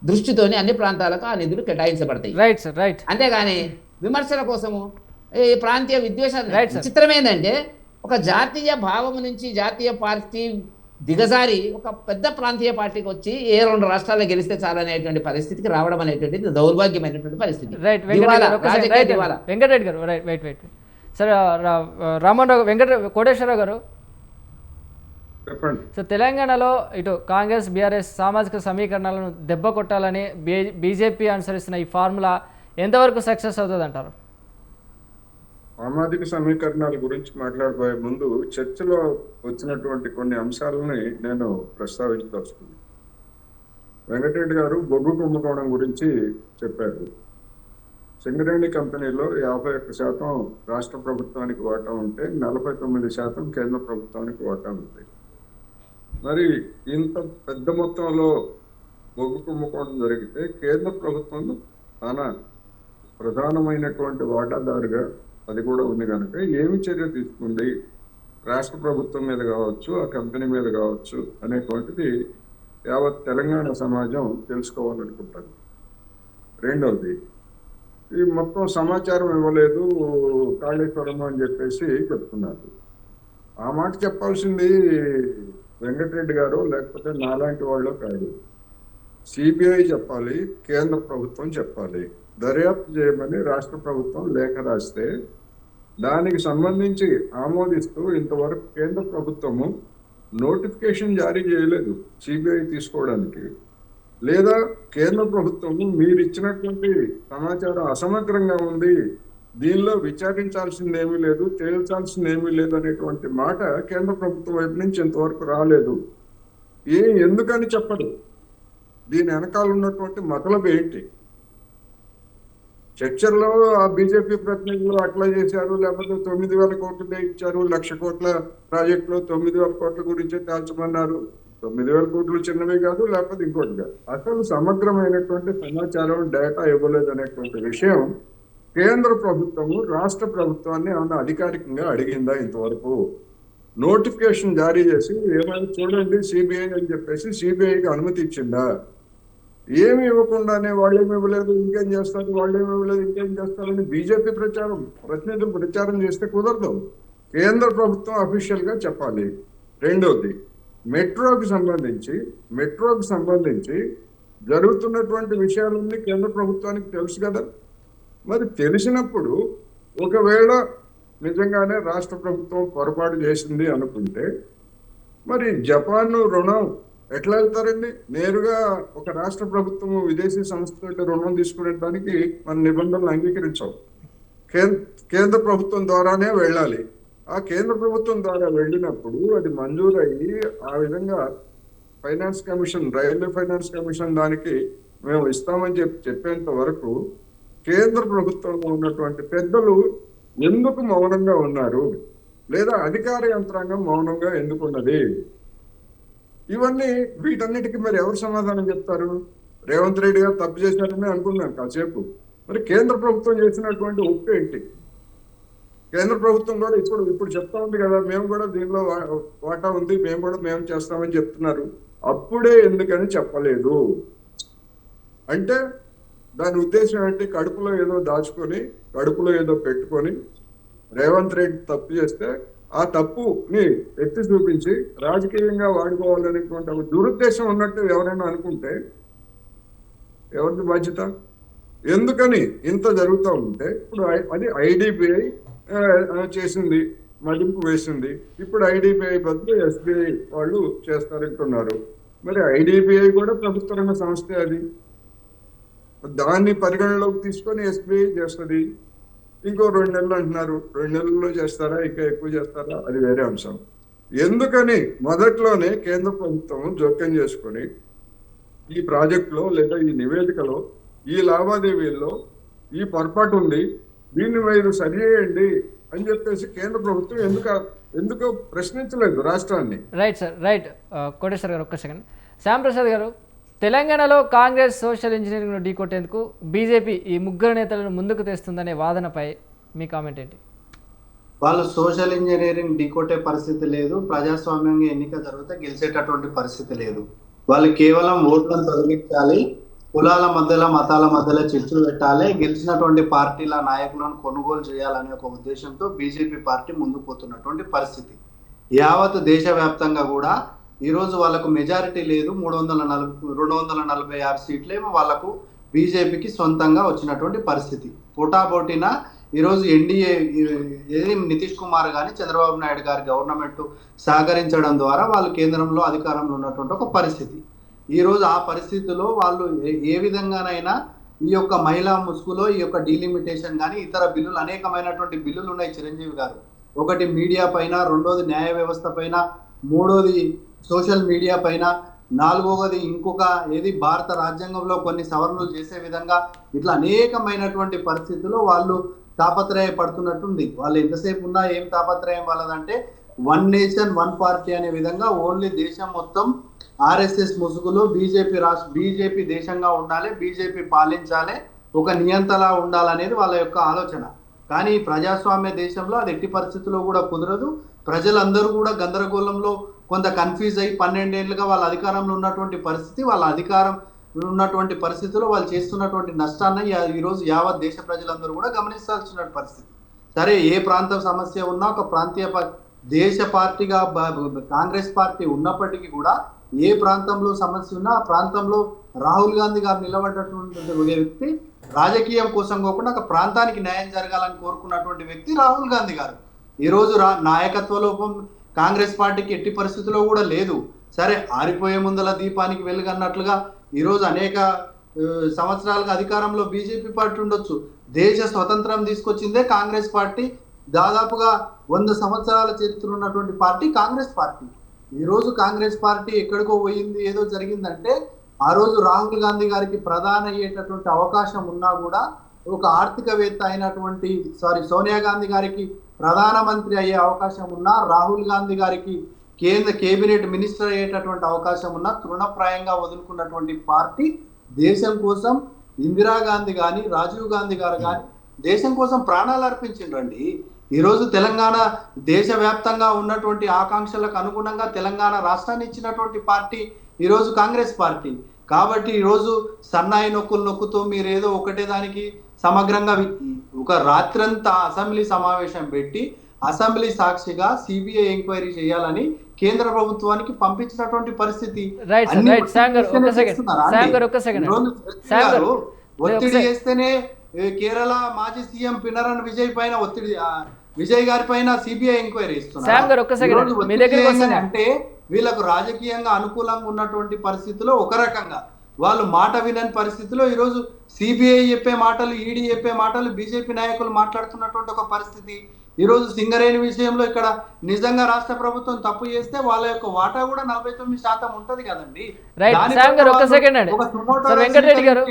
దృష్టితోని అన్ని ప్రాంతాలకు ఆ నిధులు కేటాయించబడతాయి. Right sir, right. అంతేగాని విమర్శల కోసము ఈ ప్రాంతీయ విద్వేషాలు. చిత్రం ఏంటంటే ఒక జాతీయ భావం నుంచి జాతీయ పార్టీ దిగజారి ఒక పెద్ద ప్రాంతీయ పార్టీకి వచ్చి 2 రాష్ట్రాల్లో గెలిస్తే చాలనేటువంటి పరిస్థితికి రావడం అనేటువంటిది దౌర్భాగ్యమైనటువంటి పరిస్థితి. రైట్, వెంకటరెడ్డి గారు రైట్ సరే. రామన్ రావు, కోటేశ్వరరావు గారు, సో తెలంగాణలో ఇటు కాంగ్రెస్ బీఆర్ఎస్ సామాజిక సమీకరణాలను దెబ్బ కొట్టాలని బీజేపీ అనుసరిస్తున్న ఈ ఫార్ములా ఎంతవరకు సక్సెస్ అవుతుంది అంటారు? సామాజిక సమీకరణాల గురించి మాట్లాడబోయే ముందు చర్చలో వచ్చినటువంటి కొన్ని అంశాలని నేను ప్రస్తావించదలుచుకున్నాను. వెంకటరెడ్డి గారు బొగ్గు కుంభకోణం గురించి చెప్పారు. సింగరేణి కంపెనీలో 51% రాష్ట్ర ప్రభుత్వానికి వాటా ఉంటే 49% కేంద్ర ప్రభుత్వానికి వాటా ఉంది. మరి ఇంత పెద్ద మొత్తంలో బొగ్గు కుంభకోణం జరిగితే కేంద్ర ప్రభుత్వం తన ప్రధానమైనటువంటి వాటాదారుగా అది కూడా ఉంది కనుక ఏమి చర్య తీసుకుంది రాష్ట్ర ప్రభుత్వం మీద కావచ్చు, ఆ కంపెనీ మీద కావచ్చు అనేటువంటిది యావత్ తెలంగాణ సమాజం తెలుసుకోవాలనుకుంటారు. రెండవది, ఈ మొత్తం సమాచారం ఇవ్వలేదు కాళేశ్వరం అని చెప్పేసి చెప్తున్నారు. ఆ మాట చెప్పాల్సింది వెంకటరెడ్డి గారు లేకపోతే నాలాంటి వాళ్ళు కాదు. సిబిఐ చెప్పాలి, కేంద్ర ప్రభుత్వం చెప్పాలి. దర్యాప్తు చేయమని రాష్ట్ర ప్రభుత్వం లేఖ రాస్తే దానికి సంబంధించి ఆమోదిస్తూ ఇంతవరకు కేంద్ర ప్రభుత్వము నోటిఫికేషన్ జారీ చేయలేదు సిబిఐ తీసుకోవడానికి. లేదా కేంద్ర ప్రభుత్వము మీరు ఇచ్చినటువంటి సమాచారం అసమగ్రంగా ఉంది, దీనిలో విచారించాల్సిందేమీ లేదు, తేల్చాల్సిందేమీ లేదు అనేటువంటి మాట కేంద్ర ప్రభుత్వం వైపు నుంచి ఇంతవరకు రాలేదు. ఎందుకని చెప్పదు? దీని వెనకాల ఉన్నటువంటి మతలబు ఏంటి? చర్చల్లో ఆ బీజేపీ ప్రతినిధులు అట్లా చేశారు, లేకపోతే 9,000 కోట్లే ఇచ్చారు, 1,00,000 కోట్ల ప్రాజెక్టులో 9,000 కోట్ల గురించే తేల్చమన్నారు. 9,000 కోట్లు చిన్నవి కాదు, లేకపోతే ఇంకోటి కాదు. అసలు సమగ్రమైనటువంటి సమాచారం, డేటా ఇవ్వలేదు అనేటువంటి విషయం కేంద్ర ప్రభుత్వము రాష్ట్ర ప్రభుత్వాన్ని ఏమన్నా అధికారికంగా అడిగిందా ఇంతవరకు? నోటిఫికేషన్ జారీ చేసి ఏమైనా చూడండి సిబిఐ అని చెప్పేసి సిబిఐకి అనుమతి ఇచ్చిందా? ఏమి ఇవ్వకుండానే వాళ్ళేమి ఇవ్వలేదు ఇంకేం చేస్తారు, వాళ్ళేమి ఇవ్వలేదు ఇంకేం చేస్తారని బీజేపీ ప్రతినిధులు ప్రచారం చేస్తే కుదరదు. కేంద్ర ప్రభుత్వం అఫీషియల్ గా చెప్పాలి. రెండోది, మెట్రోకి సంబంధించి జరుగుతున్నటువంటి విషయాలన్నీ కేంద్ర ప్రభుత్వానికి తెలుసు కదా. మరి తెలిసినప్పుడు ఒకవేళ నిజంగానే రాష్ట్ర ప్రభుత్వం పొరపాటు చేసింది అనుకుంటే మరి జపాన్ రుణం ఎట్లా వెళ్తారండి? నేరుగా ఒక రాష్ట్ర ప్రభుత్వం విదేశీ సంస్థ రుణం తీసుకునేటానికి మన నిబంధనలు అంగీకరించవు. కేంద్ర ప్రభుత్వం ద్వారానే వెళ్ళాలి. ఆ కేంద్ర ప్రభుత్వం ద్వారా వెళ్ళినప్పుడు అది మంజూరయ్యి ఆ విధంగా finance commission, railway finance commission దానికి మేము ఇస్తామని చెప్పేంత వరకు కేంద్ర ప్రభుత్వంలో ఉన్నటువంటి పెద్దలు ఎందుకు మౌనంగా ఉన్నారు? లేదా అధికార యంత్రాంగం మౌనంగా ఎందుకు ఉన్నది? ఇవన్నీ వీటన్నిటికీ మరి ఎవరు సమాధానం చెప్తారు? రేవంత్ రెడ్డి గారు తప్పు చేశారని అనుకున్నాను కాసేపు. మరి కేంద్ర ప్రభుత్వం చేసినటువంటి ఒప్పు ఏంటి? కేంద్ర ప్రభుత్వం కూడా ఇప్పుడు చెప్తా ఉంది కదా, మేము కూడా దీనిలో వాటా ఉంది, మేము చేస్తామని చెప్తున్నారు. అప్పుడే ఎందుకని చెప్పలేదు? అంటే దాని ఉద్దేశం ఏంటి? కడుపులో ఏదో దాచుకొని, కడుపులో ఏదో పెట్టుకొని రేవంత్ రెడ్డి తప్పు చేస్తే ఆ తప్పుని ఎత్తి చూపించి రాజకీయంగా వాడుకోవాలనేటువంటి ఒక దురుద్దేశం ఉన్నట్టు ఎవరైనా అనుకుంటే ఎవరిది బాధ్యత? ఎందుకని ఇంత జరుగుతూ ఉంటే ఇప్పుడు అది ఐడిబిఐ చేసింది, మదింపు వేసింది. ఇప్పుడు ఐడిబిఐ బదులు ఎస్బిఐ వాళ్ళు చేస్తారంటున్నారు. మరి ఐడిబిఐ కూడా ప్రభుత్వ రంగ సంస్థే. అది దాన్ని పరిగణలోకి తీసుకొని ఎస్బిఐ చేస్తుంది. ఇంకో 2 నెలలు అంటున్నారు. 2 నెలల్లో చేస్తారా, ఇంకా ఎక్కువ చేస్తారా, అది వేరే అంశం. ఎందుకని మొదట్లోనే కేంద్ర ప్రభుత్వం జోక్యం చేసుకొని ఈ ప్రాజెక్టులో లేదా ఈ నివేదికలో ఈ లావాదేవీల్లో ఈ పొరపాటు ఉంది, దీన్ని మీరు సరిచేయండి అని చెప్పేసి కేంద్ర ప్రభుత్వం ఎందుకు ప్రశ్నించలేదు రాష్ట్రాన్ని? Right sir, right. కోటేశ్వర్ గారు ఒక్క సెకండ్. శ్యాంప్రసాద్ గారు, తెలంగాణలో కాంగ్రెస్ సోషల్ ఇంజనీరింగ్ను ఢీకొట్టేందుకు బీజేపీ ఈ ముగ్గురు నేతలను ముందుకు తెస్తుందనే వాదనపై మీ కామెంట్ ఏంటి? వాళ్ళు సోషల్ ఇంజనీరింగ్ ఢీకొట్టే పరిస్థితి లేదు. ప్రజాస్వామ్యంగా ఎన్నిక జరిగితే గెలిచేటటువంటి పరిస్థితి లేదు. వాళ్ళు కేవలం ఓట్లను తొలగించాలి, కులాల మధ్యలో మతాల మధ్యలో చర్చలు పెట్టాలి, గెలిచినటువంటి పార్టీల నాయకులను కొనుగోలు చేయాలనే ఒక ఉద్దేశంతో బీజేపీ పార్టీ ముందుకు పోతున్నటువంటి పరిస్థితి. యావత్ దేశవ్యాప్తంగా కూడా ఈరోజు వాళ్ళకు మెజారిటీ లేదు. 246 సీట్లేమో వాళ్ళకు బీజేపీకి సొంతంగా వచ్చినటువంటి పరిస్థితి. పోటాపోటీన ఈరోజు ఎన్డీఏ ఏది నితీష్ కుమార్ కానీ చంద్రబాబు నాయుడు గారి గవర్నమెంట్ సహకరించడం ద్వారా వాళ్ళు కేంద్రంలో అధికారంలో ఉన్నటువంటి ఒక పరిస్థితి. ఈరోజు ఆ పరిస్థితిలో వాళ్ళు ఏ విధంగానైనా ఈ యొక్క మహిళా ముసుగులో ఈ యొక్క డీలిమిటేషన్ కానీ ఇతర బిల్లులు, అనేకమైనటువంటి బిల్లులు ఉన్నాయి చిరంజీవి గారు. ఒకటి మీడియా పైన, రెండోది న్యాయ వ్యవస్థ పైన, మూడోది సోషల్ మీడియా పైన, నాలుగవది ఇంకొక ఏది భారత రాజ్యాంగంలో కొన్ని సవరణలు చేసే విధంగా, ఇట్లా అనేకమైనటువంటి పరిస్థితుల్లో వాళ్ళు తాపత్రయపడుతున్నట్టుంది. వాళ్ళు ఎంతసేపు ఉన్నా ఏం తాపత్రయం వాళ్ళదంటే వన్ నేషన్ వన్ పార్టీ అనే విధంగా ఓన్లీ దేశం మొత్తం ఆర్ఎస్ఎస్ ముసుగులో బీజేపీ దేశంగా ఉండాలి, బీజేపీ పాలించాలి, ఒక నియంతలా ఉండాలనేది వాళ్ళ యొక్క ఆలోచన. కానీ ప్రజాస్వామ్య దేశంలో అది ఎట్టి పరిస్థితుల్లో కూడా కుదరదు. ప్రజలందరూ కూడా గందరగోళంలో కొంత కన్ఫ్యూజ్ అయ్యి 12 ఏళ్ళుగా వాళ్ళ అధికారంలో ఉన్నటువంటి పరిస్థితి, వాళ్ళ అధికారం ఉన్నటువంటి పరిస్థితిలో వాళ్ళు చేస్తున్నటువంటి నష్టాన్ని ఈరోజు యావత్ దేశ ప్రజలందరూ కూడా గమనించాల్సిన పరిస్థితి. సరే, ఏ ప్రాంత సమస్య ఉన్నా ఒక ప్రాంతీయ దేశ పార్టీగా కాంగ్రెస్ పార్టీ ఉన్నప్పటికీ కూడా ఏ ప్రాంతంలో సమస్య ఉన్నా ఆ ప్రాంతంలో రాహుల్ గాంధీ గారు నిలబడ్డటువంటి వ్యక్తి, రాజకీయం కోసం కాకుండా ఒక ప్రాంతానికి న్యాయం జరగాలని కోరుకున్నటువంటి వ్యక్తి రాహుల్ గాంధీ గారు. ఈరోజు నాయకత్వ లోపం కాంగ్రెస్ పార్టీకి ఎట్టి పరిస్థితుల్లో కూడా లేదు. సరే, ఆరిపోయే ముందల దీపానికి వెలుగన్నట్లుగా ఈరోజు అనేక సంవత్సరాలుగా అధికారంలో బీజేపీ పార్టీ ఉండొచ్చు. దేశ స్వతంత్రం తీసుకొచ్చిందే కాంగ్రెస్ పార్టీ. దాదాపుగా 100 సంవత్సరాల చరిత్ర ఉన్నటువంటి పార్టీ కాంగ్రెస్ పార్టీ. ఈరోజు కాంగ్రెస్ పార్టీ ఎక్కడికో పోయింది, ఏదో జరిగిందంటే ఆ రోజు రాహుల్ గాంధీ గారికి ప్రధాని అయ్యేటటువంటి అవకాశం ఉన్నా కూడా, ఒక ఆర్థికవేత్త అయినటువంటి సోనియా గాంధీ గారికి ప్రధానమంత్రి అయ్యే అవకాశం ఉన్నా, రాహుల్ గాంధీ గారికి కేంద్ర కేబినెట్ మినిస్టర్ అయ్యేటటువంటి అవకాశం ఉన్నా తృణప్రాయంగా వదులుకున్నటువంటి పార్టీ దేశం కోసం ఇందిరాగాంధీ కానీ రాజీవ్ గాంధీ గారు కానీ దేశం కోసం ప్రాణాలు అర్పించిండ్రండి. ఈరోజు తెలంగాణ దేశవ్యాప్తంగా ఉన్నటువంటి ఆకాంక్షలకు అనుగుణంగా తెలంగాణ రాష్ట్రాన్ని ఇచ్చినటువంటి పార్టీ ఈరోజు కాంగ్రెస్ పార్టీ. కాబట్టి ఈరోజు సన్నాయి నొక్కుతూ మీరు ఏదో ఒకటే దానికి సమగ్రంగా ఒక రాత్రంతా అసెంబ్లీ సమావేశం పెట్టి అసెంబ్లీ సాక్షిగా సిబిఐ ఎంక్వైరీ చేయాలని కేంద్ర ప్రభుత్వానికి పంపించినటువంటి పరిస్థితి. ఒత్తిడి చేస్తేనే కేరళ మాజీ సీఎం పినరన్ విజయ్ గారి పైన సిబిఐ ఎంక్వైరీ ఇస్తున్నారు. అంటే వీళ్ళకు రాజకీయంగా అనుకూలంగా ఉన్నటువంటి పరిస్థితిలో ఒక రకంగా, వాళ్ళు మాట వినని పరిస్థితిలో ఈరోజు సిబిఐ చెప్పే మాటలు, ఈడీ చెప్పే మాటలు, బీజేపీ నాయకులు మాట్లాడుతున్నటువంటి ఒక పరిస్థితి. ఈరోజు సింగరేణి విషయంలో ఇక్కడ నిజంగా రాష్ట్ర ప్రభుత్వం తప్పు చేస్తే వాళ్ళ యొక్క వాటా కూడా 49% ఉంటది కదండి.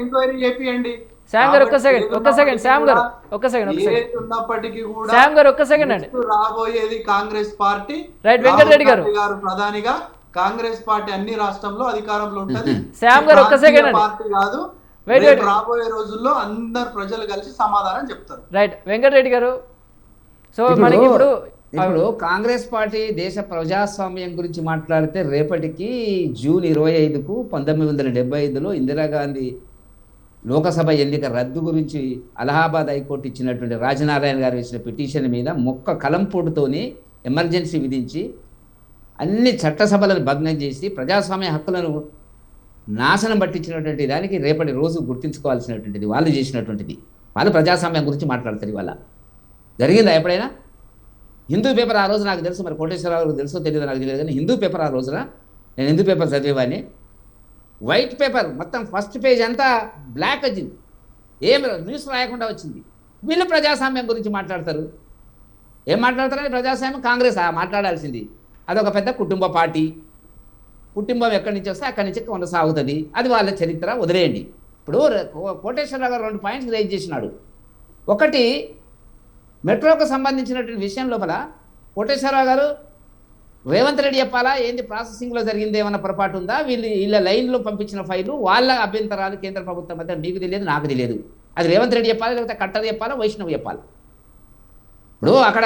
ఎంక్వైరీ చేపియండి. రాబోయేది కాంగ్రెస్ పార్టీ, వెంకటరెడ్డి గారు ప్రధానిగా కాంగ్రెస్ పార్టీ అన్ని రాష్ట్రంలో అధికారంలో ఉంటది. పార్టీ కాదు, రాబోయే రోజుల్లో అందరు ప్రజలు కలిసి సమాధానం చెప్తారు. రైట్ వెంకటరెడ్డి గారు. సో మనకి ఇప్పుడు కాంగ్రెస్ పార్టీ దేశ ప్రజాస్వామ్యం గురించి మాట్లాడితే రేపటికి జూన్ 25కు 1975లో ఇందిరాగాంధీ లోకసభ ఎన్నిక రద్దు గురించి అలహాబాద్ హైకోర్టు ఇచ్చినటువంటి రాజనారాయణ గారు ఇచ్చిన పిటిషన్ మీద కలంపోటుతోని ఎమర్జెన్సీ విధించి అన్ని చట్టసభలను భగ్నం చేసి ప్రజాస్వామ్య హక్కులను నాశనం పట్టించినటువంటి దానికి రేపటి రోజు గుర్తించుకోవాల్సినటువంటిది వాళ్ళు చేసినటువంటిది. వాళ్ళు ప్రజాస్వామ్యం గురించి మాట్లాడతారు. ఇవాళ జరిగిందా ఎప్పుడైనా? హిందూ పేపర్ ఆ రోజు నాకు తెలుసు, మరి కోటేశ్వరరావు తెలుసో తెలియదు నాకు తెలియదు, కానీ హిందూ పేపర్ ఆ రోజున నేను హిందూ పేపర్ చదివేవాడిని. వైట్ పేపర్ మొత్తం ఫస్ట్ పేజ్ అంతా బ్లాక్ వచ్చింది, ఏం న్యూస్ రాయకుండా వచ్చింది. వీళ్ళు ప్రజాస్వామ్యం గురించి మాట్లాడతారు. ఏం మాట్లాడతారని ప్రజాస్వామ్యం కాంగ్రెస్ మాట్లాడాల్సింది. అదొక పెద్ద కుటుంబ పార్టీ. కుటుంబం ఎక్కడి నుంచి వస్తే అక్కడి నుంచి కొనసాగుతుంది. అది వాళ్ళ చరిత్ర, వదిలేయండి. ఇప్పుడు కోటేశ్వరరావు గారు 2 పాయింట్స్ రైజ్ చేసినాడు. ఒకటి, మెట్రోకు సంబంధించినటువంటి విషయం లోపల కోటేశ్వరరావు గారు రేవంత్ రెడ్డి చెప్పాలా ఏంది ప్రాసెసింగ్లో జరిగింది, ఏమన్నా పొరపాటు ఉందా, వీళ్ళ లైన్లో పంపించిన ఫైలు వాళ్ళ అభ్యంతరాలు కేంద్ర ప్రభుత్వం మధ్య మీకు తెలియదు నాకు తెలియదు, అది రేవంత్ రెడ్డి చెప్పాలి, లేకపోతే కట్టర్ చెప్పాలా, వైష్ణవ్ చెప్పాలి. ఇప్పుడు అక్కడ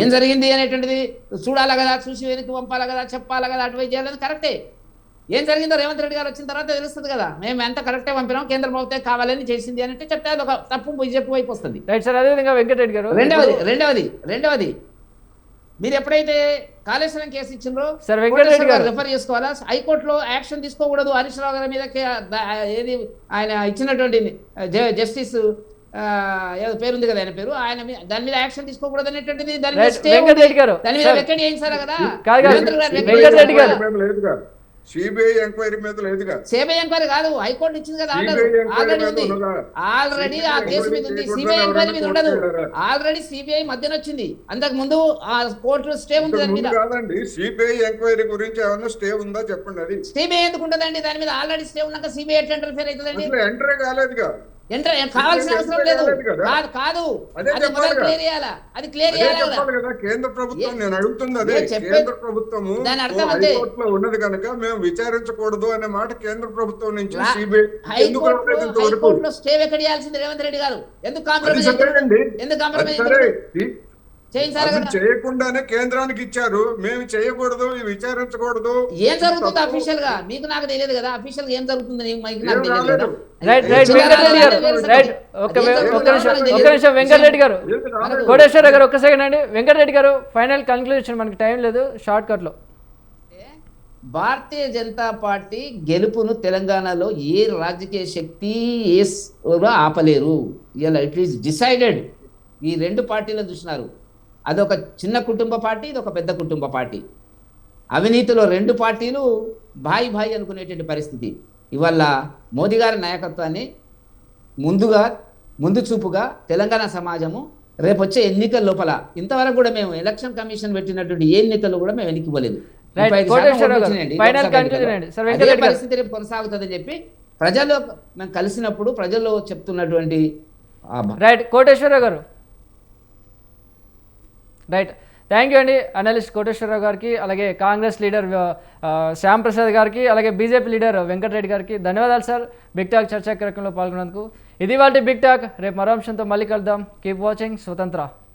ఏం జరిగింది అనేటువంటిది చూడాలి కదా, చూసి వెనక్కి పంపాలి కదా, చెప్పాలి కదా, అటువైపు చేయాలని కరెక్టే. ఏం జరిగిందో రేవంత్ రెడ్డి గారు వచ్చిన తర్వాత తెలుస్తుంది కదా. మేము ఎంత కరెక్టే పంపినాం, కేంద్ర ప్రభుత్వం కావాలని చేసింది అని అంటే చెప్తే ఒక తప్పు బీజేపీ వైపు వస్తుంది. Right sir. అదేవిధంగా వెంకటరెడ్డి గారు రెండవది మీరు ఎప్పుడైతే కాళేశ్వరం కేసు ఇచ్చిండ్రో సార్ వెంకటరెడ్డి గారు రిఫర్ చేసుకోవాలా, హైకోర్టులో యాక్షన్ తీసుకోకూడదు. హరీష్ రావు గారి మీద ఏది ఆయన ఇచ్చినటువంటి జస్టిస్ ఏదో పేరుంది కదా, ఆయన పేరు, ఆయన దాని మీద యాక్షన్ తీసుకోకూడదు అనేటువంటిది దాని మీద వెకెట్ చేయించారా కదా. వెంకటరెడ్డి గారు సిబిఐ ఎంక్వైరీ మీద లేదుగా. సిబిఐ ఎంక్వైరీ కాదు, హైకోర్టు ఇచ్చింది కదా ఆర్డర్. ఆల్రెడీ ఉంది, ఆల్రెడీ ఆ కేసు మీద ఉంది. సిబిఐ ఎంక్వైరీ మీద ఉండదు. ఆల్రెడీ సిబిఐ మధ్యన వచ్చింది, అంతకు ముందు ఆ కోర్టు స్టే ఉంది దాని మీద. కాదండి, సిబిఐ ఎంక్వైరీ గురించి ఏమన్నా స్టే ఉందా చెప్పండి. అది సిబిఐ ఎందుకు ఉండదండి, దాని మీద ఆల్రెడీ స్టే ఉన్నాక సిబిఐ ఎట్లా ఇంటర్ఫియర్ అవుతుందండి? ఎంటర్ కాలేదుగా. కావాల్సిన అవసరం లేదు. కాలేదు కదా. కాదు అదే అది మొదలు చెప్పాలి కదా. క్లియర్ చేయాలా, అది క్లియర్ అదే చేయాలి కదా. చెప్పాలి కదా కేంద్ర ప్రభుత్వం. నేను అడుగుతుంది అదే. నేను చెప్పేది- కేంద్ర ప్రభుత్వము దాని అర్థం అదే. హైకోర్టులో ఉన్నది కనుక మేము విచారించకూడదు అనే మాట కేంద్ర ప్రభుత్వం నుంచి సిబిఐ ఎందుకు రాలేదు ఇంతవరకు? హైకోర్టులో స్టే ఎక్కడ చేయాల్సింది రేవంత్ రెడ్డి గారు? ఎందుకు అది కాంప్రమైజ్ సరేనండి. ఎందుకు అది కాంప్రమైజ్ సరే. చేయించాలి అది కదా. చేయకుండానే కేంద్రానికి ఇచ్చారు. మేము చేయకూడదు, ఇవి విచారించకూడదు. ఏం జరుగుతుంది తప్పు. అఫీషియల్ గా? మీకు నాకు తెలియదు కదా అఫీషియల్ గా ఏం జరుగుతుంది, నాకు ఏం తెలియదు కదా. రాలేదు. రైట్ రైట్ వెంకటరెడ్డి గారు రైట్ ఒక్క నిమిషం వెంకటరెడ్డి గారు, ఏది రాలేదు. కోటేశ్వర గారు ఒక్క సెకండ్ అండి. వెంకటరెడ్డి గారు ఫైనల్ కంక్లూజన్, మనకి టైం లేదు, షార్ట్ కట్ లో. భారతీయ జనతా పార్టీ గెలుపును తెలంగాణలో ఏ రాజకీయ శక్తి ఆపలేరు. ఇలా ఇట్ ఈస్ డిసైడెడ్. ఈ రెండు పార్టీలను చూసినారు, అదొక చిన్న కుటుంబ పార్టీ, ఇది ఒక పెద్ద కుటుంబ పార్టీ. అవినీతిలో రెండు పార్టీలు భాయ్ భాయ్ అనుకునేటువంటి పరిస్థితి. ఇవాళ మోదీ గారి నాయకత్వాన్ని ముందు చూపుగా తెలంగాణ సమాజము రేపు వచ్చే ఎన్నికల లోపల, ఇంతవరకు కూడా మేము ఎలక్షన్ కమిషన్ పెట్టినటువంటి ఏ ఎన్నికల్లో కూడా మేము వెనక్కిపోలేదు. ఫైనల్ కంక్లూజన్ అండి సార్. వెంకటరెడ్డి గారు పరిస్థితి రేపు కొనసాగుతుందని చెప్పి ప్రజల్లో మేము కలిసినప్పుడు ప్రజల్లో చెప్తున్నటువంటి రైట్ కోటేశ్వరరావు గారు రైట్. థ్యాంక్ యూ అండి అనలిస్ట్ కోటేశ్వరరావు గారికి, అలాగే కాంగ్రెస్ లీడర్ శ్యామ్ ప్రసాద్ గారికి, అలాగే బీజేపీ లీడర్ వెంకటరెడ్డి గారికి ధన్యవాదాలు సార్ బిగ్ టాక్ చర్చా కార్యక్రమంలో పాల్గొన్నందుకు. ఇది వాళ్ళ బిగ్ టాక్. రేపు మరో అంశంతో మళ్ళీ కలుద్దాం. కీప్ వాచింగ్ స్వతంత్ర.